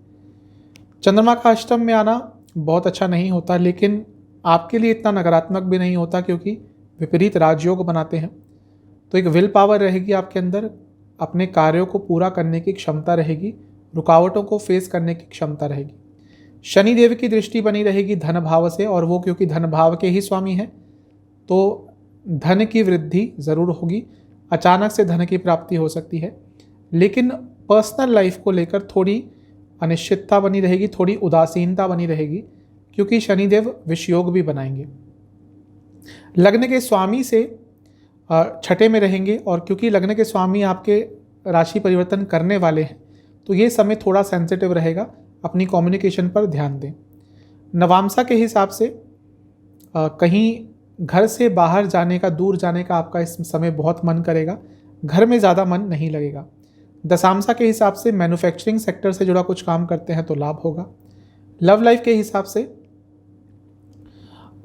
Speaker 1: चंद्रमा का अष्टम में आना बहुत अच्छा नहीं होता, लेकिन आपके लिए इतना नकारात्मक भी नहीं होता क्योंकि विपरीत राजयोग बनाते हैं। तो एक विल पावर रहेगी आपके अंदर, अपने कार्यों को पूरा करने की क्षमता रहेगी, रुकावटों को फेस करने की क्षमता रहेगी। शनि देव की दृष्टि बनी रहेगी धन भाव से, और वो क्योंकि धन भाव के ही स्वामी हैं तो धन की वृद्धि ज़रूर होगी। अचानक से धन की प्राप्ति हो सकती है, लेकिन पर्सनल लाइफ को लेकर थोड़ी अनिश्चितता बनी रहेगी, थोड़ी उदासीनता बनी रहेगी, क्योंकि शनिदेव विषयोग भी बनाएंगे। लग्न के स्वामी से छठे में रहेंगे, और क्योंकि लग्न के स्वामी आपके राशि परिवर्तन करने वाले हैं तो ये समय थोड़ा सेंसिटिव रहेगा, अपनी कम्युनिकेशन पर ध्यान दें। नवांशा के हिसाब से कहीं घर से बाहर जाने का, दूर जाने का आपका इस समय बहुत मन करेगा, घर में ज़्यादा मन नहीं लगेगा। दशांशा के हिसाब से मैन्युफैक्चरिंग सेक्टर से जुड़ा कुछ काम करते हैं तो लाभ होगा। लव लाइफ के हिसाब से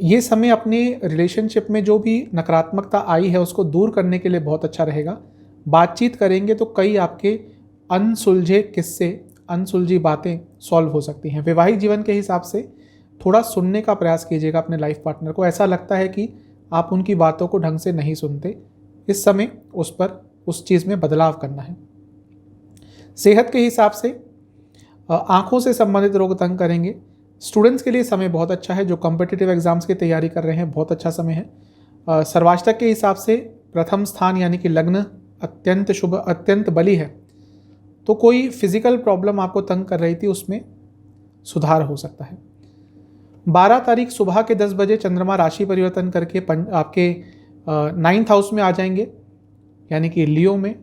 Speaker 1: ये समय अपने रिलेशनशिप में जो भी नकारात्मकता आई है उसको दूर करने के लिए बहुत अच्छा रहेगा। बातचीत करेंगे तो कई आपके अनसुलझे किस्से, अनसुलझी बातें सॉल्व हो सकती हैं। वैवाहिक जीवन के हिसाब से थोड़ा सुनने का प्रयास कीजिएगा अपने लाइफ पार्टनर को। ऐसा लगता है कि आप उनकी बातों को ढंग से नहीं सुनते, इस समय उस चीज़ में बदलाव करना है। सेहत के हिसाब से आँखों से संबंधित रोग तंग करेंगे। स्टूडेंट्स के लिए समय बहुत अच्छा है, जो कॉम्पिटिटिव एग्जाम्स की तैयारी कर रहे हैं बहुत अच्छा समय है। सर्वाष्टक के हिसाब से प्रथम स्थान यानी कि लग्न अत्यंत शुभ, अत्यंत बली है, तो कोई फिजिकल प्रॉब्लम आपको तंग कर रही थी उसमें सुधार हो सकता है। 12 तारीख सुबह के 10 बजे चंद्रमा राशि परिवर्तन करके आपके 9th हाउस में आ जाएंगे यानी कि लियो में,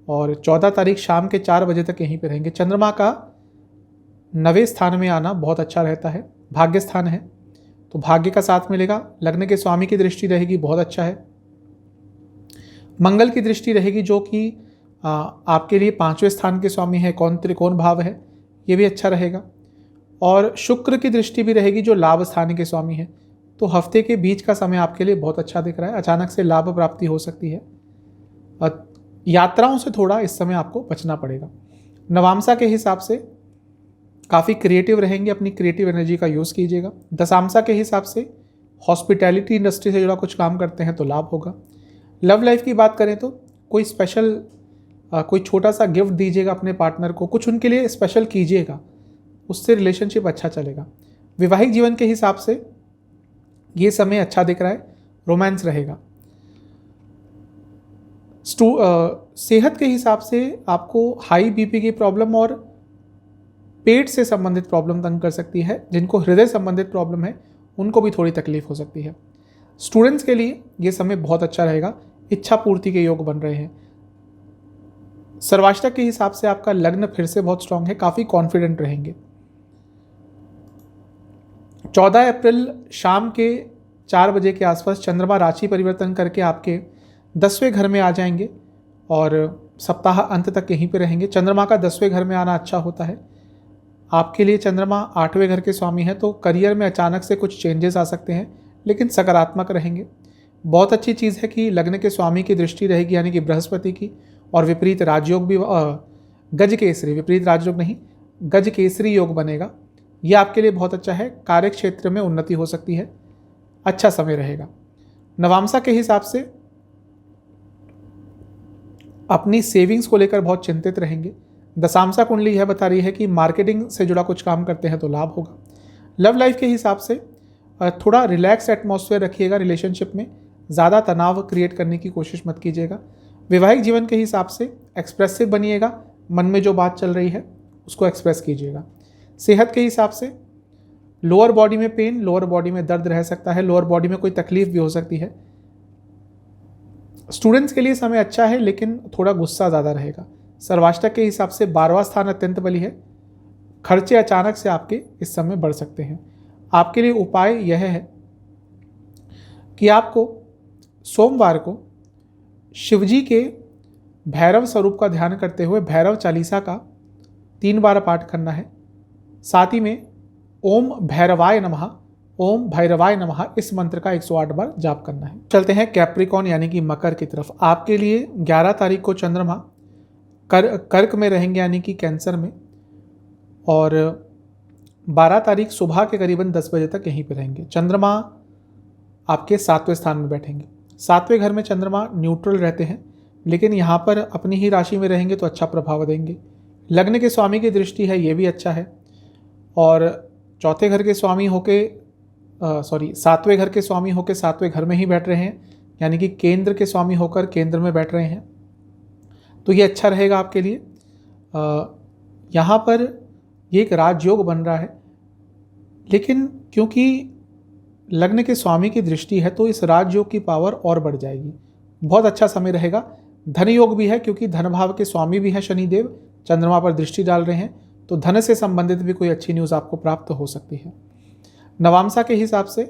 Speaker 1: और 14 तारीख शाम के 4 बजे तक यहीं पे रहेंगे। चंद्रमा का 9वें स्थान में आना बहुत अच्छा रहता है, भाग्य स्थान है तो भाग्य का साथ मिलेगा। लग्न के स्वामी की दृष्टि रहेगी, बहुत अच्छा है। मंगल की दृष्टि रहेगी जो कि आपके लिए 5वें स्थान के स्वामी है, कौन त्रिकोण भाव है, ये भी अच्छा रहेगा। और शुक्र की दृष्टि भी रहेगी जो लाभ स्थान के स्वामी है, तो हफ्ते के बीच का समय आपके लिए बहुत अच्छा दिख रहा है। अचानक से लाभ प्राप्ति हो सकती है। यात्राओं से थोड़ा इस समय आपको बचना पड़ेगा। नवांशा के हिसाब से काफ़ी क्रिएटिव रहेंगे, अपनी क्रिएटिव एनर्जी का यूज़ कीजिएगा। दशांशा के हिसाब से हॉस्पिटैलिटी इंडस्ट्री से जुड़ा कुछ काम करते हैं तो लाभ होगा। लव लाइफ की बात करें तो कोई स्पेशल कोई छोटा सा गिफ्ट दीजिएगा अपने पार्टनर को, कुछ उनके लिए स्पेशल कीजिएगा, उससे रिलेशनशिप अच्छा चलेगा। वैवाहिक जीवन के हिसाब से ये समय अच्छा दिख रहा है, रोमांस रहेगा। सेहत के हिसाब से आपको हाई बीपी की प्रॉब्लम और पेट से संबंधित प्रॉब्लम तंग कर सकती है। जिनको हृदय संबंधित प्रॉब्लम है उनको भी थोड़ी तकलीफ हो सकती है। स्टूडेंट्स के लिए ये समय बहुत अच्छा रहेगा, इच्छा पूर्ति के योग बन रहे हैं। सर्वाष्टक के हिसाब से आपका लग्न फिर से बहुत स्ट्रांग है, काफ़ी कॉन्फिडेंट रहेंगे। 14 अप्रैल शाम के 4 बजे के आसपास चंद्रमा राशि परिवर्तन करके आपके 10वें घर में आ जाएंगे और सप्ताह अंत तक यहीं पे रहेंगे। चंद्रमा का 10वें घर में आना अच्छा होता है। आपके लिए चंद्रमा 8वें घर के स्वामी है, तो करियर में अचानक से कुछ चेंजेस आ सकते हैं, लेकिन सकारात्मक रहेंगे। बहुत अच्छी चीज़ है कि लग्न के स्वामी की दृष्टि रहेगी, यानी कि बृहस्पति की, और विपरीत राजयोग भी गज केसरी, विपरीत राजयोग नहीं, गज केसरी योग बनेगा। यह आपके लिए बहुत अच्छा है। कार्य क्षेत्र में उन्नति हो सकती है, अच्छा समय रहेगा। नवामसा के हिसाब से अपनी सेविंग्स को लेकर बहुत चिंतित रहेंगे। दशामसा कुंडली यह बता रही है कि मार्केटिंग से जुड़ा कुछ काम करते हैं तो लाभ होगा। लव लाइफ के हिसाब से थोड़ा रिलैक्स एटमॉस्फेयर रखिएगा, रिलेशनशिप में ज़्यादा तनाव क्रिएट करने की कोशिश मत कीजिएगा। वैवाहिक जीवन के हिसाब से एक्सप्रेसिव बनिएगा, मन में जो बात चल रही है उसको एक्सप्रेस कीजिएगा। सेहत के हिसाब से लोअर बॉडी में पेन, लोअर बॉडी में दर्द रह सकता है, लोअर बॉडी में कोई तकलीफ भी हो सकती है। स्टूडेंट्स के लिए समय अच्छा है, लेकिन थोड़ा गुस्सा ज़्यादा रहेगा। सर्वाष्टक के हिसाब से 12वां स्थान अत्यंत बली है। खर्चे अचानक से आपके इस समय बढ़ सकते हैं। आपके लिए उपाय यह है कि आपको सोमवार को शिवजी के भैरव स्वरूप का ध्यान करते हुए भैरव चालीसा का 3 बार पाठ करना है। साथ ही में ओम भैरवाय नमः, ओम भैरवाय नमः इस मंत्र का 108 बार जाप करना है। चलते हैं कैप्रिकॉन यानी कि मकर की तरफ। आपके लिए 11 तारीख को चंद्रमा कर्क में रहेंगे, यानी कि कैंसर में, और 12 तारीख सुबह के करीबन 10 बजे तक यहीं पे रहेंगे। चंद्रमा आपके 7वें स्थान में बैठेंगे। 7वें घर में चंद्रमा न्यूट्रल रहते हैं, लेकिन यहाँ पर अपनी ही राशि में रहेंगे तो अच्छा प्रभाव देंगे। लग्न के स्वामी की दृष्टि है, ये भी अच्छा है। और चौथे घर के स्वामी होके 7वें घर के स्वामी होके 7वें घर में ही बैठ रहे हैं, यानी कि केंद्र के स्वामी होकर केंद्र में बैठ रहे हैं, तो ये अच्छा रहेगा आपके लिए। यहाँ पर ये एक राजयोग बन रहा है, लेकिन क्योंकि लग्न के स्वामी की दृष्टि है तो इस राजयोग की पावर और बढ़ जाएगी। बहुत अच्छा समय रहेगा। धन योग भी है, क्योंकि धन भाव के स्वामी भी हैं शनिदेव, चंद्रमा पर दृष्टि डाल रहे हैं, तो धन से संबंधित भी कोई अच्छी न्यूज़ आपको प्राप्त हो सकती है। नवामसा के हिसाब से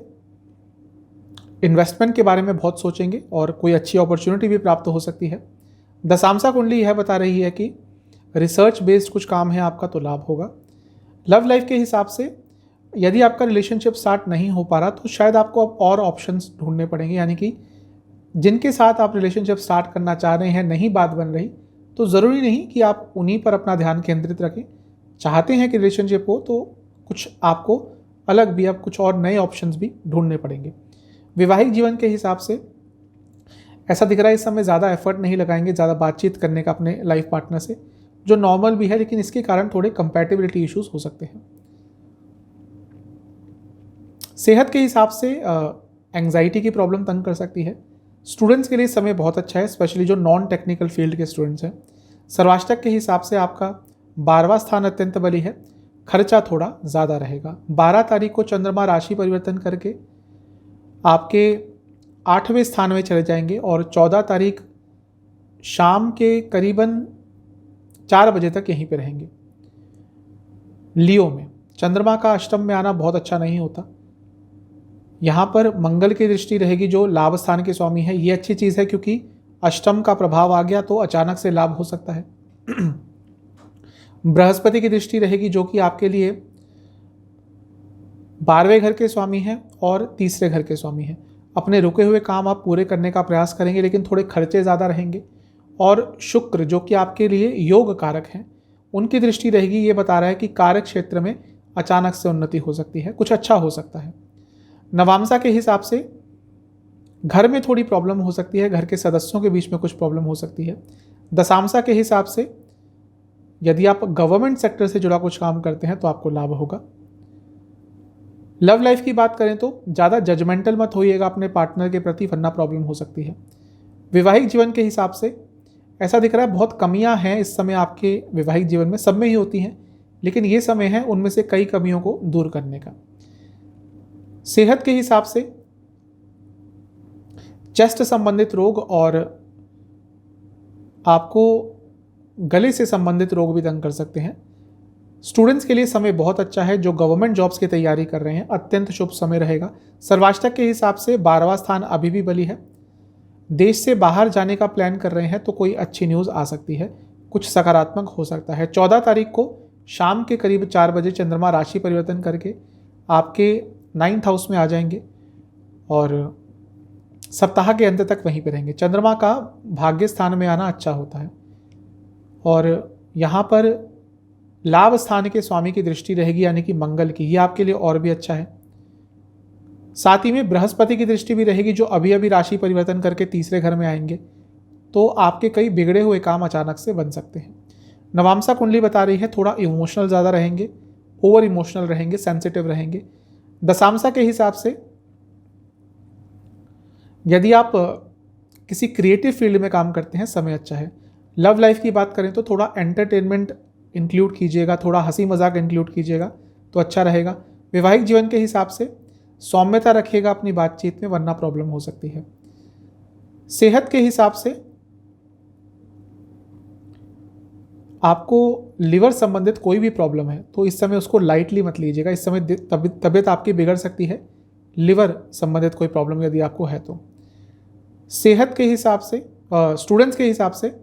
Speaker 1: इन्वेस्टमेंट के बारे में बहुत सोचेंगे और कोई अच्छी अपॉर्चुनिटी भी प्राप्त हो सकती है। दशामसा कुंडली यह बता रही है कि रिसर्च बेस्ड कुछ काम है आपका तो लाभ होगा। लव लाइफ के हिसाब से यदि आपका रिलेशनशिप स्टार्ट नहीं हो पा रहा तो शायद आपको अब और ऑप्शंस ढूंढने पड़ेंगे, यानी कि जिनके साथ आप रिलेशनशिप स्टार्ट करना चाह रहे हैं नहीं बात बन रही, तो ज़रूरी नहीं कि आप उन्हीं पर अपना ध्यान केंद्रित रखें। चाहते हैं कि रिलेशनशिप हो तो कुछ आपको अलग भी, अब कुछ और नए ऑप्शंस भी ढूंढने पड़ेंगे। वैवाहिक जीवन के हिसाब से ऐसा दिख रहा है इस समय ज़्यादा एफर्ट नहीं लगाएंगे, ज़्यादा बातचीत करने का अपने लाइफ पार्टनर से, जो नॉर्मल भी है, लेकिन इसके कारण थोड़े कंपैटिबिलिटी इश्यूज हो सकते हैं। सेहत के हिसाब से एंग्जाइटी की प्रॉब्लम तंग कर सकती है। स्टूडेंट्स के लिए समय बहुत अच्छा है, स्पेशली जो नॉन टेक्निकल फील्ड के स्टूडेंट्स हैं। सर्वाष्टक के हिसाब से आपका 12वां स्थान अत्यंत बली है, खर्चा थोड़ा ज़्यादा रहेगा। 12 तारीख को चंद्रमा राशि परिवर्तन करके आपके 8वें स्थान में चले जाएंगे और 14 तारीख शाम के करीबन 4 बजे तक यहीं पे रहेंगे। लियो में चंद्रमा का अष्टम में आना बहुत अच्छा नहीं होता। यहाँ पर मंगल की दृष्टि रहेगी जो लाभ स्थान के स्वामी है, ये अच्छी चीज़ है, क्योंकि अष्टम का प्रभाव आ गया तो अचानक से लाभ हो सकता है। बृहस्पति की दृष्टि रहेगी जो कि आपके लिए 12वें घर के स्वामी हैं और तीसरे घर के स्वामी हैं। अपने रुके हुए काम आप पूरे करने का प्रयास करेंगे, लेकिन थोड़े खर्चे ज़्यादा रहेंगे। और शुक्र जो कि आपके लिए योग कारक हैं, उनकी दृष्टि रहेगी, ये बता रहा है कि कार्य क्षेत्र में अचानक से उन्नति हो सकती है, कुछ अच्छा हो सकता है। नवामसा के हिसाब से घर में थोड़ी प्रॉब्लम हो सकती है, घर के सदस्यों के बीच में कुछ प्रॉब्लम हो सकती है। दशामसा के हिसाब से यदि आप गवर्नमेंट सेक्टर से जुड़ा कुछ काम करते हैं तो आपको लाभ होगा। लव लाइफ की बात करें तो ज़्यादा जजमेंटल मत होइएगा अपने पार्टनर के प्रति, वरना प्रॉब्लम हो सकती है। वैवाहिक जीवन के हिसाब से ऐसा दिख रहा है बहुत कमियां हैं इस समय आपके वैवाहिक जीवन में, सब में ही होती हैं, लेकिन ये समय है उनमें से कई कमियों को दूर करने का। सेहत के हिसाब से चेस्ट संबंधित रोग और आपको गले से संबंधित रोग भी तंग कर सकते हैं। स्टूडेंट्स के लिए समय बहुत अच्छा है। जो गवर्नमेंट जॉब्स की तैयारी कर रहे हैं अत्यंत शुभ समय रहेगा। सर्वाष्टक के हिसाब से 12वां स्थान अभी भी बली है। देश से बाहर जाने का प्लान कर रहे हैं तो कोई अच्छी न्यूज़ आ सकती है, कुछ सकारात्मक हो सकता है। 14 तारीख को शाम के करीब 4 बजे चंद्रमा राशि परिवर्तन करके आपके 9th हाउस में आ जाएंगे और सप्ताह के अंत तक वहीं पर रहेंगे। चंद्रमा का भाग्य स्थान में आना अच्छा होता है और यहाँ पर लाभ स्थान के स्वामी की दृष्टि रहेगी, यानी कि मंगल की, ये आपके लिए और भी अच्छा है। साथ ही में बृहस्पति की दृष्टि भी रहेगी, जो अभी अभी राशि परिवर्तन करके तीसरे घर में आएंगे, तो आपके कई बिगड़े हुए काम अचानक से बन सकते हैं। नवांशा कुंडली बता रही है थोड़ा इमोशनल ज़्यादा रहेंगे, ओवर इमोशनल रहेंगे, सेंसिटिव रहेंगे। दशांशा के हिसाब से यदि आप किसी क्रिएटिव फील्ड में काम करते हैं समय अच्छा है। लव लाइफ की बात करें तो थोड़ा एंटरटेनमेंट इंक्लूड कीजिएगा, थोड़ा हंसी मजाक इंक्लूड कीजिएगा तो अच्छा रहेगा। वैवाहिक जीवन के हिसाब से सौम्यता रखिएगा अपनी बातचीत में, वरना प्रॉब्लम हो सकती है। सेहत के हिसाब से आपको लिवर संबंधित कोई भी प्रॉब्लम है तो इस समय उसको लाइटली मत लीजिएगा। इस समय तबीयत आपकी बिगड़ सकती है, लिवर संबंधित कोई प्रॉब्लम यदि आपको है तो। सेहत के हिसाब से स्टूडेंट्स के हिसाब से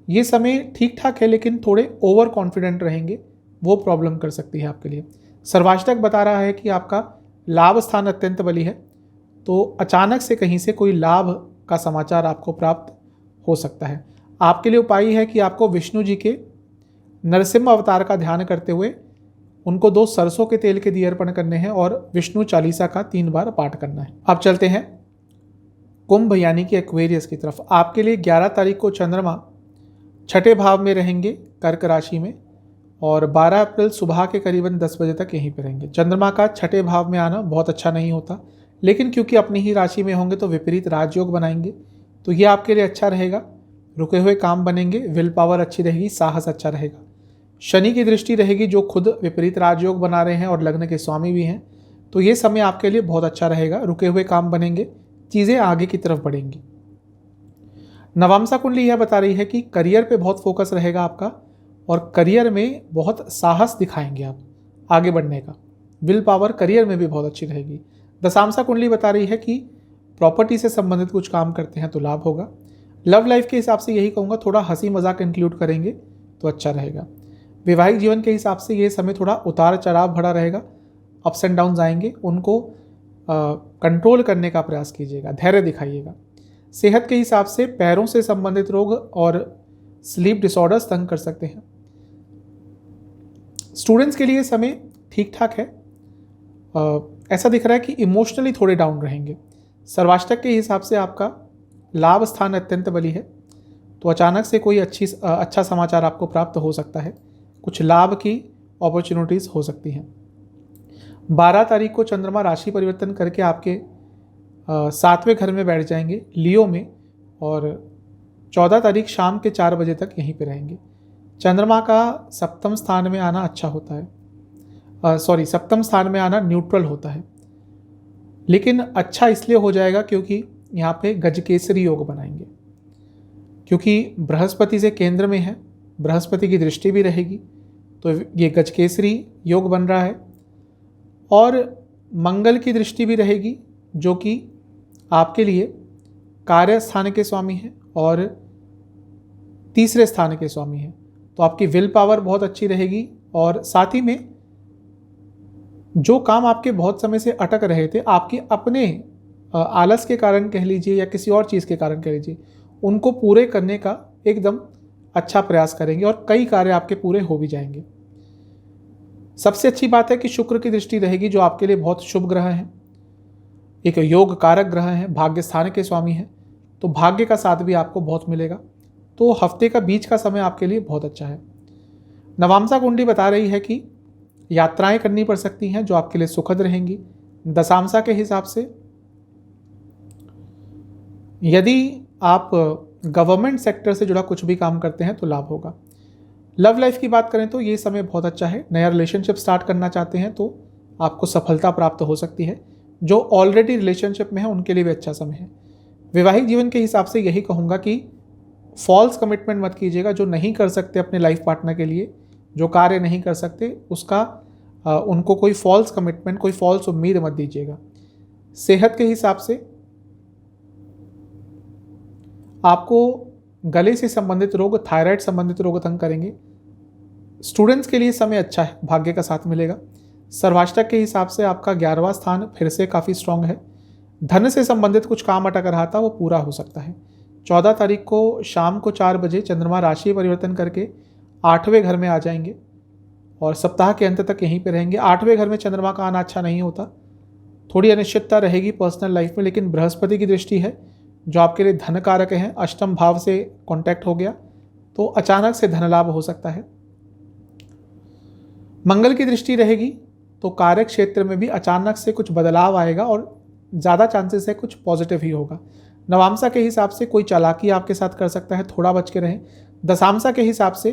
Speaker 1: ये समय ठीक ठाक है, लेकिन थोड़े ओवर कॉन्फिडेंट रहेंगे, वो प्रॉब्लम कर सकती है आपके लिए। सर्वाष्टक बता रहा है कि आपका लाभ स्थान अत्यंत बली है, तो अचानक से कहीं से कोई लाभ का समाचार आपको प्राप्त हो सकता है। आपके लिए उपाय है कि आपको विष्णु जी के नरसिम्हा अवतार का ध्यान करते हुए उनको 2 सरसों के तेल के दिए अर्पण करने हैं और विष्णु चालीसा का 3 बार पाठ करना है। अब चलते हैं कुंभ यानी कि एक्वेरियस की तरफ। आपके लिए 11 तारीख को चंद्रमा 6ठे भाव में रहेंगे कर्क राशि में और 12 अप्रैल सुबह के करीबन 10 बजे तक यहीं पर रहेंगे। चंद्रमा का 6ठे भाव में आना बहुत अच्छा नहीं होता, लेकिन क्योंकि अपनी ही राशि में होंगे तो विपरीत राजयोग बनाएंगे, तो ये आपके लिए अच्छा रहेगा। रुके हुए काम बनेंगे, विल पावर अच्छी रहेगी, साहस अच्छा रहेगा। शनि की दृष्टि रहेगी जो खुद विपरीत राजयोग बना रहे हैं और लग्न के स्वामी भी हैं, तो ये समय आपके लिए बहुत अच्छा रहेगा। रुके हुए काम बनेंगे, चीज़ें आगे की तरफ बढ़ेंगी। नवांशा कुंडली यह बता रही है कि करियर पे बहुत फोकस रहेगा आपका और करियर में बहुत साहस दिखाएंगे आप आगे बढ़ने का। विल पावर करियर में भी बहुत अच्छी रहेगी। दशांशा कुंडली बता रही है कि प्रॉपर्टी से संबंधित कुछ काम करते हैं तो लाभ होगा। लव लाइफ के हिसाब से यही कहूँगा, थोड़ा हंसी मजाक इंक्लूड करेंगे तो अच्छा रहेगा। वैवाहिक जीवन के हिसाब से ये समय थोड़ा उतार चढ़ाव भरा रहेगा, अप्स एंड डाउन्स आएंगे, उनको कंट्रोल करने का प्रयास कीजिएगा, धैर्य दिखाइएगा। सेहत के हिसाब से पैरों से संबंधित रोग और स्लीप डिसऑर्डर्स तंग कर सकते हैं। स्टूडेंट्स के लिए समय ठीक ठाक है। ऐसा दिख रहा है कि इमोशनली थोड़े डाउन रहेंगे। सर्वाष्टक के हिसाब से आपका लाभ स्थान अत्यंत बली है, तो अचानक से कोई अच्छा समाचार आपको प्राप्त हो सकता है, कुछ लाभ की अपॉर्चुनिटीज़ हो सकती हैं। 12 तारीख को चंद्रमा राशि परिवर्तन करके आपके 7वें घर में बैठ जाएंगे लियो में और 14 तारीख शाम के 4 बजे तक यहीं पे रहेंगे। चंद्रमा का सप्तम स्थान में आना अच्छा होता है, सप्तम स्थान में आना न्यूट्रल होता है, लेकिन अच्छा इसलिए हो जाएगा क्योंकि यहाँ पे गजकेसरी योग बनाएंगे, क्योंकि बृहस्पति से केंद्र में है, बृहस्पति की दृष्टि भी रहेगी, तो ये गजकेसरी योग बन रहा है। और मंगल की दृष्टि भी रहेगी जो कि आपके लिए कार्य स्थान के स्वामी हैं और तीसरे स्थान के स्वामी हैं, तो आपकी विल पावर बहुत अच्छी रहेगी। और साथ ही में जो काम आपके बहुत समय से अटक रहे थे, आपके अपने आलस के कारण कह लीजिए या किसी और चीज़ के कारण कह लीजिए, उनको पूरे करने का एकदम अच्छा प्रयास करेंगे और कई कार्य आपके पूरे हो भी जाएंगे। सबसे अच्छी बात है कि शुक्र की दृष्टि रहेगी जो आपके लिए बहुत शुभ ग्रह हैं, एक योग कारक ग्रह हैं, भाग्य स्थान के स्वामी हैं, तो भाग्य का साथ भी आपको बहुत मिलेगा। तो हफ्ते का बीच का समय आपके लिए बहुत अच्छा है। नवांशा कुंडली बता रही है कि यात्राएं करनी पड़ सकती हैं जो आपके लिए सुखद रहेंगी। दशांशा के हिसाब से यदि आप गवर्नमेंट सेक्टर से जुड़ा कुछ भी काम करते हैं तो लाभ होगा। लव लाइफ की बात करें तो ये समय बहुत अच्छा है। नया रिलेशनशिप स्टार्ट करना चाहते हैं तो आपको सफलता प्राप्त हो सकती है। जो ऑलरेडी रिलेशनशिप में है उनके लिए भी अच्छा समय है। वैवाहिक जीवन के हिसाब से यही कहूँगा कि फॉल्स कमिटमेंट मत कीजिएगा। जो नहीं कर सकते अपने लाइफ पार्टनर के लिए, जो कार्य नहीं कर सकते उसका उनको कोई फॉल्स कमिटमेंट, कोई फॉल्स उम्मीद मत दीजिएगा। सेहत के हिसाब से आपको गले से संबंधित रोग, थायराइड संबंधित रोग तंग करेंगे। स्टूडेंट्स के लिए समय अच्छा है, भाग्य का साथ मिलेगा। सर्वाष्टक के हिसाब से आपका 11वां स्थान फिर से काफ़ी स्ट्रांग है। धन से संबंधित कुछ काम अटक रहा था वो पूरा हो सकता है। 14 तारीख को शाम को 4 बजे चंद्रमा राशि परिवर्तन करके 8वें घर में आ जाएंगे और सप्ताह के अंत तक यहीं पे रहेंगे। 8वें घर में चंद्रमा का आना अच्छा नहीं होता, थोड़ी अनिश्चितता रहेगी पर्सनल लाइफ में, लेकिन बृहस्पति की दृष्टि है जो आपके लिए धन कारक हैं, अष्टम भाव से कांटेक्ट हो गया तो अचानक से धन लाभ हो सकता है। मंगल की दृष्टि रहेगी तो कार्य क्षेत्र में भी अचानक से कुछ बदलाव आएगा और ज़्यादा चांसेस है कुछ पॉजिटिव ही होगा। नवांशा के हिसाब से कोई चालाकी आपके साथ कर सकता है, थोड़ा बच के रहें। दशांशा के हिसाब से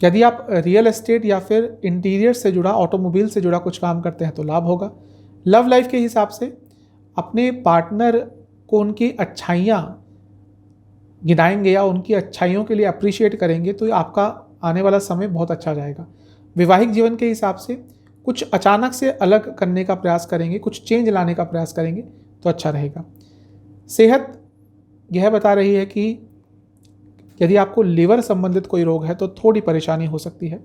Speaker 1: यदि आप रियल एस्टेट या फिर इंटीरियर से जुड़ा, ऑटोमोबाइल से जुड़ा कुछ काम करते हैं तो लाभ होगा। लव लाइफ के हिसाब से अपने पार्टनर को उनकी अच्छाइयाँ गिनाएंगे या उनकी अच्छाइयों के लिए अप्रिशिएट करेंगे तो आपका आने वाला समय बहुत अच्छा जाएगा। वैवाहिक जीवन के हिसाब से कुछ अचानक से अलग करने का प्रयास करेंगे, कुछ चेंज लाने का प्रयास करेंगे तो अच्छा रहेगा। सेहत यह बता रही है कि यदि आपको लिवर संबंधित कोई रोग है तो थोड़ी परेशानी हो सकती है।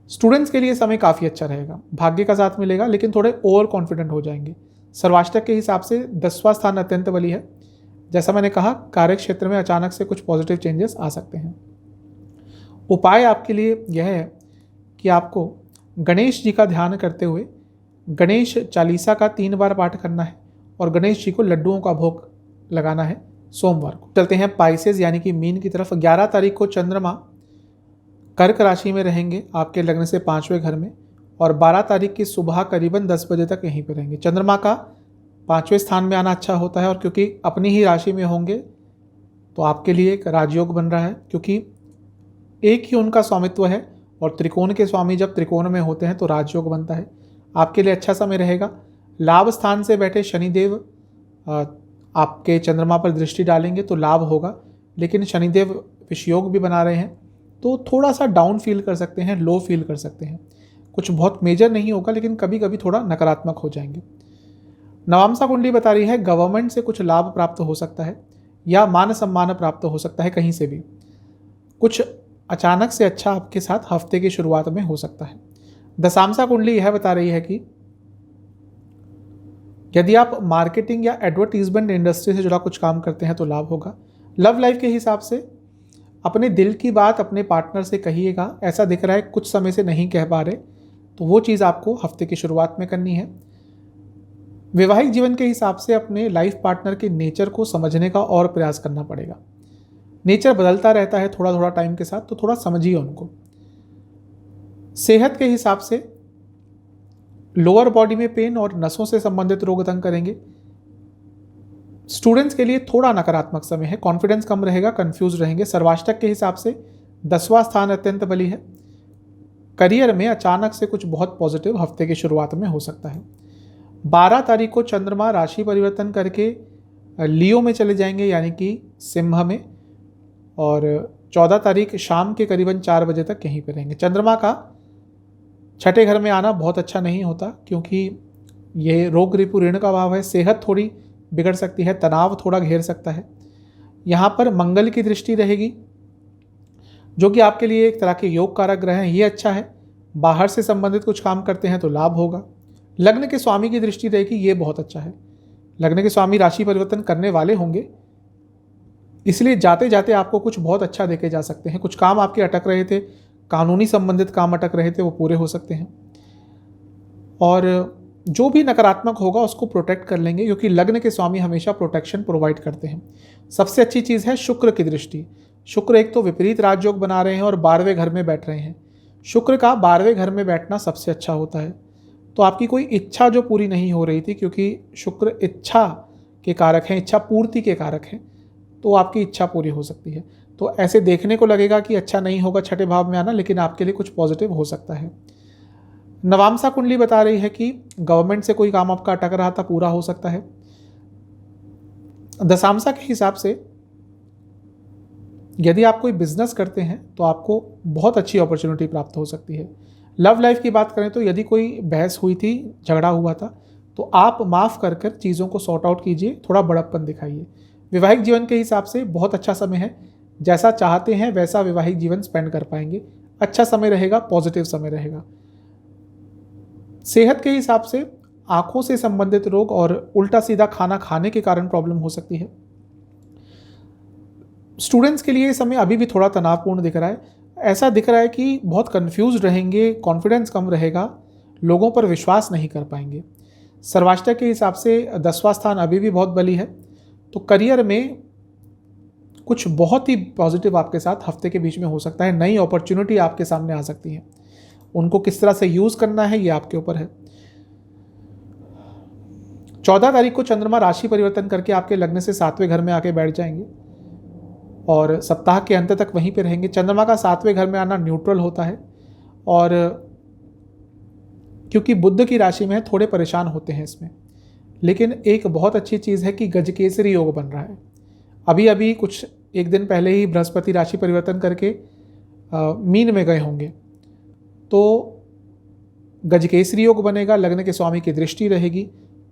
Speaker 1: स्टूडेंट्स के लिए समय काफ़ी अच्छा रहेगा, भाग्य का साथ मिलेगा लेकिन थोड़े ओवर कॉन्फिडेंट हो जाएंगे। सर्वाष्टक के हिसाब से 10वां स्थान अत्यंत बली है। जैसा मैंने कहा, कार्य क्षेत्र में अचानक से कुछ पॉजिटिव चेंजेस आ सकते हैं। उपाय आपके लिए यह है कि आपको गणेश जी का ध्यान करते हुए गणेश चालीसा का 3 बार पाठ करना है और गणेश जी को लड्डुओं का भोग लगाना है सोमवार को। चलते हैं पाइसेस यानी कि मीन की तरफ। 11 तारीख को चंद्रमा कर्क राशि में रहेंगे आपके लग्न से 5वें घर में और 12 तारीख की सुबह करीबन 10 बजे तक यहीं पे रहेंगे। चंद्रमा का 5वें स्थान में आना अच्छा होता है और क्योंकि अपनी ही राशि में होंगे तो आपके लिए एक राजयोग बन रहा है, क्योंकि एक ही उनका स्वामित्व है और त्रिकोण के स्वामी जब त्रिकोण में होते हैं तो राजयोग बनता है। आपके लिए अच्छा समय रहेगा। लाभ स्थान से बैठे शनिदेव आपके चंद्रमा पर दृष्टि डालेंगे तो लाभ होगा, लेकिन शनिदेव विषयोग भी बना रहे हैं तो थोड़ा सा डाउन फील कर सकते हैं, लो फील कर सकते हैं। कुछ बहुत मेजर नहीं होगा लेकिन कभी कभी थोड़ा नकारात्मक हो जाएंगे। नवांशा कुंडली बता रही है गवर्नमेंट से कुछ लाभ प्राप्त हो सकता है या मान सम्मान प्राप्त हो सकता है, कहीं से भी कुछ अचानक से अच्छा आपके साथ हफ्ते की शुरुआत में हो सकता है। दशांशा कुंडली यह बता रही है कि यदि आप मार्केटिंग या एडवर्टीजमेंट इंडस्ट्री से जुड़ा कुछ काम करते हैं तो लाभ होगा। लव लाइफ के हिसाब से अपने दिल की बात अपने पार्टनर से कहिएगा। ऐसा दिख रहा है कुछ समय से नहीं कह पा रहे तो वो चीज़ आपको हफ्ते की शुरुआत में करनी है। वैवाहिक जीवन के हिसाब से अपने लाइफ पार्टनर के नेचर को समझने का और प्रयास करना पड़ेगा। नेचर बदलता रहता है थोड़ा थोड़ा टाइम के साथ, तो थोड़ा समझिए उनको। सेहत के हिसाब से लोअर बॉडी में पेन और नसों से संबंधित रोग तंग करेंगे। स्टूडेंट्स के लिए थोड़ा नकारात्मक समय है, कॉन्फिडेंस कम रहेगा, कंफ्यूज रहेंगे। सर्वाष्टक के हिसाब से 10वां स्थान अत्यंत बली है। करियर में अचानक से कुछ बहुत पॉजिटिव हफ्ते की शुरुआत में हो सकता है। 12 तारीख को चंद्रमा राशि परिवर्तन करके लियो में चले जाएंगे यानी कि सिंह में, और 14 तारीख शाम के करीबन 4 बजे तक यहीं पर रहेंगे। चंद्रमा का 6ठे घर में आना बहुत अच्छा नहीं होता क्योंकि ये रोग रिपु ऋण का भाव है। सेहत थोड़ी बिगड़ सकती है, तनाव थोड़ा घेर सकता है। यहाँ पर मंगल की दृष्टि रहेगी जो कि आपके लिए एक तरह के योग कारक ग्रह हैं, ये अच्छा है। बाहर से संबंधित कुछ काम करते हैं तो लाभ होगा। लग्न के स्वामी की दृष्टि रहेगी, ये बहुत अच्छा है। लग्न के स्वामी राशि परिवर्तन करने वाले होंगे, इसलिए जाते जाते आपको कुछ बहुत अच्छा देके जा सकते हैं। कुछ काम आपके अटक रहे थे, कानूनी संबंधित काम अटक रहे थे, वो पूरे हो सकते हैं। और जो भी नकारात्मक होगा उसको प्रोटेक्ट कर लेंगे क्योंकि लग्न के स्वामी हमेशा प्रोटेक्शन प्रोवाइड करते हैं। सबसे अच्छी चीज़ है शुक्र की दृष्टि। शुक्र एक तो विपरीत राजयोग बना रहे हैं और 12वें घर में बैठ रहे हैं। शुक्र का 12वें घर में बैठना सबसे अच्छा होता है। तो आपकी कोई इच्छा जो पूरी नहीं हो रही थी, क्योंकि शुक्र इच्छा के कारक हैं, इच्छा पूर्ति के कारक हैं, तो आपकी इच्छा पूरी हो सकती है। तो ऐसे देखने को लगेगा कि अच्छा नहीं होगा 6ठे भाव में आना, लेकिन आपके लिए कुछ पॉजिटिव हो सकता है। नवामसा कुंडली बता रही है कि गवर्नमेंट से कोई काम आपका अटक रहा था, पूरा हो सकता है। दशामसा के हिसाब से यदि आप कोई बिजनेस करते हैं तो आपको बहुत अच्छी अपॉर्चुनिटी प्राप्त हो सकती है। लव लाइफ की बात करें तो यदि कोई बहस हुई थी, झगड़ा हुआ था, तो आप माफ़ कर कर चीज़ों को सॉर्ट आउट कीजिए, थोड़ा बड़प्पन दिखाइए। वैवाहिक जीवन के हिसाब से बहुत अच्छा समय है, जैसा चाहते हैं वैसा वैवाहिक जीवन स्पेंड कर पाएंगे। अच्छा समय रहेगा, पॉजिटिव समय रहेगा। सेहत के हिसाब से आंखों से संबंधित रोग और उल्टा सीधा खाना खाने के कारण प्रॉब्लम हो सकती है। स्टूडेंट्स के लिए ये समय अभी भी थोड़ा तनावपूर्ण दिख रहा है। ऐसा दिख रहा है कि बहुत कंफ्यूज रहेंगे, कॉन्फिडेंस कम रहेगा, लोगों पर विश्वास नहीं कर पाएंगे। सर्वाष्टक के हिसाब से 10वां स्थान अभी भी बहुत बली है, तो करियर में कुछ बहुत ही पॉजिटिव आपके साथ हफ्ते के बीच में हो सकता है। नई अपॉर्चुनिटी आपके सामने आ सकती है, उनको किस तरह से यूज़ करना है ये आपके ऊपर है। 14 तारीख को चंद्रमा राशि परिवर्तन करके आपके लग्न से 7वें घर में आके बैठ जाएंगे और सप्ताह के अंत तक वहीं पे रहेंगे। चंद्रमा का 7वें घर में आना न्यूट्रल होता है, और क्योंकि बुध की राशि में है थोड़े परेशान होते हैं इसमें। लेकिन एक बहुत अच्छी चीज़ है कि गजकेसरी योग बन रहा है। अभी अभी कुछ एक दिन पहले ही बृहस्पति राशि परिवर्तन करके मीन में गए होंगे, तो गजकेसरी योग बनेगा, लग्न के स्वामी की दृष्टि रहेगी,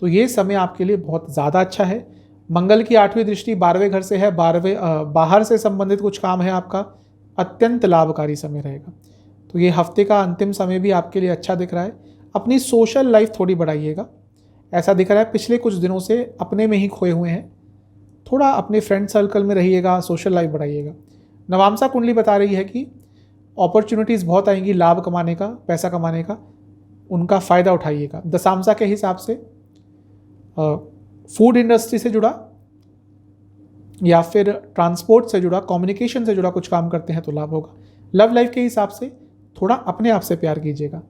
Speaker 1: तो ये समय आपके लिए बहुत ज़्यादा अच्छा है। मंगल की 8वीं दृष्टि 12वें घर से है, बाहर से संबंधित कुछ काम है आपका, अत्यंत लाभकारी समय रहेगा। तो ये हफ्ते का अंतिम समय भी आपके लिए अच्छा दिख रहा है। अपनी सोशल लाइफ थोड़ी बढ़ाइएगा। ऐसा दिख रहा है पिछले कुछ दिनों से अपने में ही खोए हुए हैं, थोड़ा अपने फ्रेंड सर्कल में रहिएगा, सोशल लाइफ बढ़ाइएगा। नवामसा कुंडली बता रही है कि अपॉर्चुनिटीज़ बहुत आएंगी लाभ कमाने का, पैसा कमाने का, उनका फ़ायदा उठाइएगा। दशामसा के हिसाब से फूड इंडस्ट्री से जुड़ा या फिर ट्रांसपोर्ट से जुड़ा, कम्युनिकेशन से जुड़ा कुछ काम करते हैं तो लाभ होगा। लव लाइफ के हिसाब से थोड़ा अपने आप से प्यार कीजिएगा।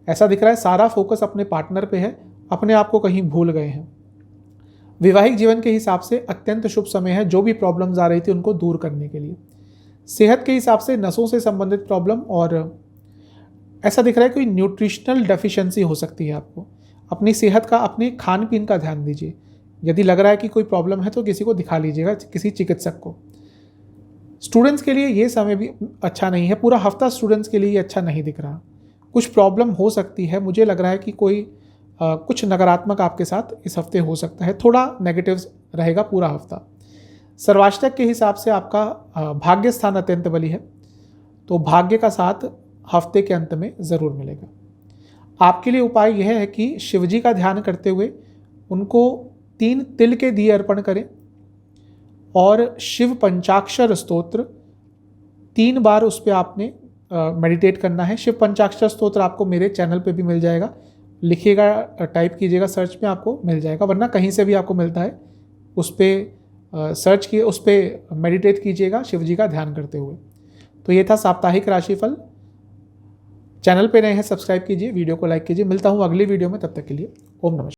Speaker 1: ऐसा दिख रहा है सारा फोकस अपने पार्टनर पे है, अपने आप को कहीं भूल गए हैं। वैवाहिक जीवन के हिसाब से अत्यंत शुभ समय है, जो भी प्रॉब्लम्स आ रही थी उनको दूर करने के लिए। सेहत के हिसाब से नसों से संबंधित प्रॉब्लम, और ऐसा दिख रहा है कोई न्यूट्रिशनल डेफिशिएंसी हो सकती है आपको। अपनी सेहत का, अपने खान पीन का ध्यान दीजिए। यदि लग रहा है कि कोई प्रॉब्लम है तो किसी को दिखा लीजिएगा, किसी चिकित्सक को। स्टूडेंट्स के लिए ये समय भी अच्छा नहीं है, पूरा हफ्ता स्टूडेंट्स के लिए अच्छा नहीं दिख रहा। कुछ प्रॉब्लम हो सकती है, मुझे लग रहा है कि कोई कुछ नकारात्मक आपके साथ इस हफ्ते हो सकता है, थोड़ा नेगेटिव रहेगा पूरा हफ्ता। सर्वाष्टक के हिसाब से आपका भाग्य स्थान अत्यंत बली है, तो भाग्य का साथ हफ्ते के अंत में ज़रूर मिलेगा। आपके लिए उपाय यह है कि शिवजी का ध्यान करते हुए उनको 3 तिल के दिए अर्पण करें, और शिव पंचाक्षर स्तोत्र 3 बार उस पर आपने मेडिटेट करना है। शिव पंचाक्षर स्तोत्र आपको मेरे चैनल पे भी मिल जाएगा, लिखिएगा, टाइप कीजिएगा सर्च में, आपको मिल जाएगा, वरना कहीं से भी आपको मिलता है। उस पर सर्च किए, उस पर मेडिटेट कीजिएगा शिवजी का ध्यान करते हुए। तो ये था साप्ताहिक राशिफल। चैनल पे नए हैं सब्सक्राइब कीजिए, वीडियो को लाइक कीजिए। मिलता हूँ अगली वीडियो में, तब तक के लिए ओम नमः।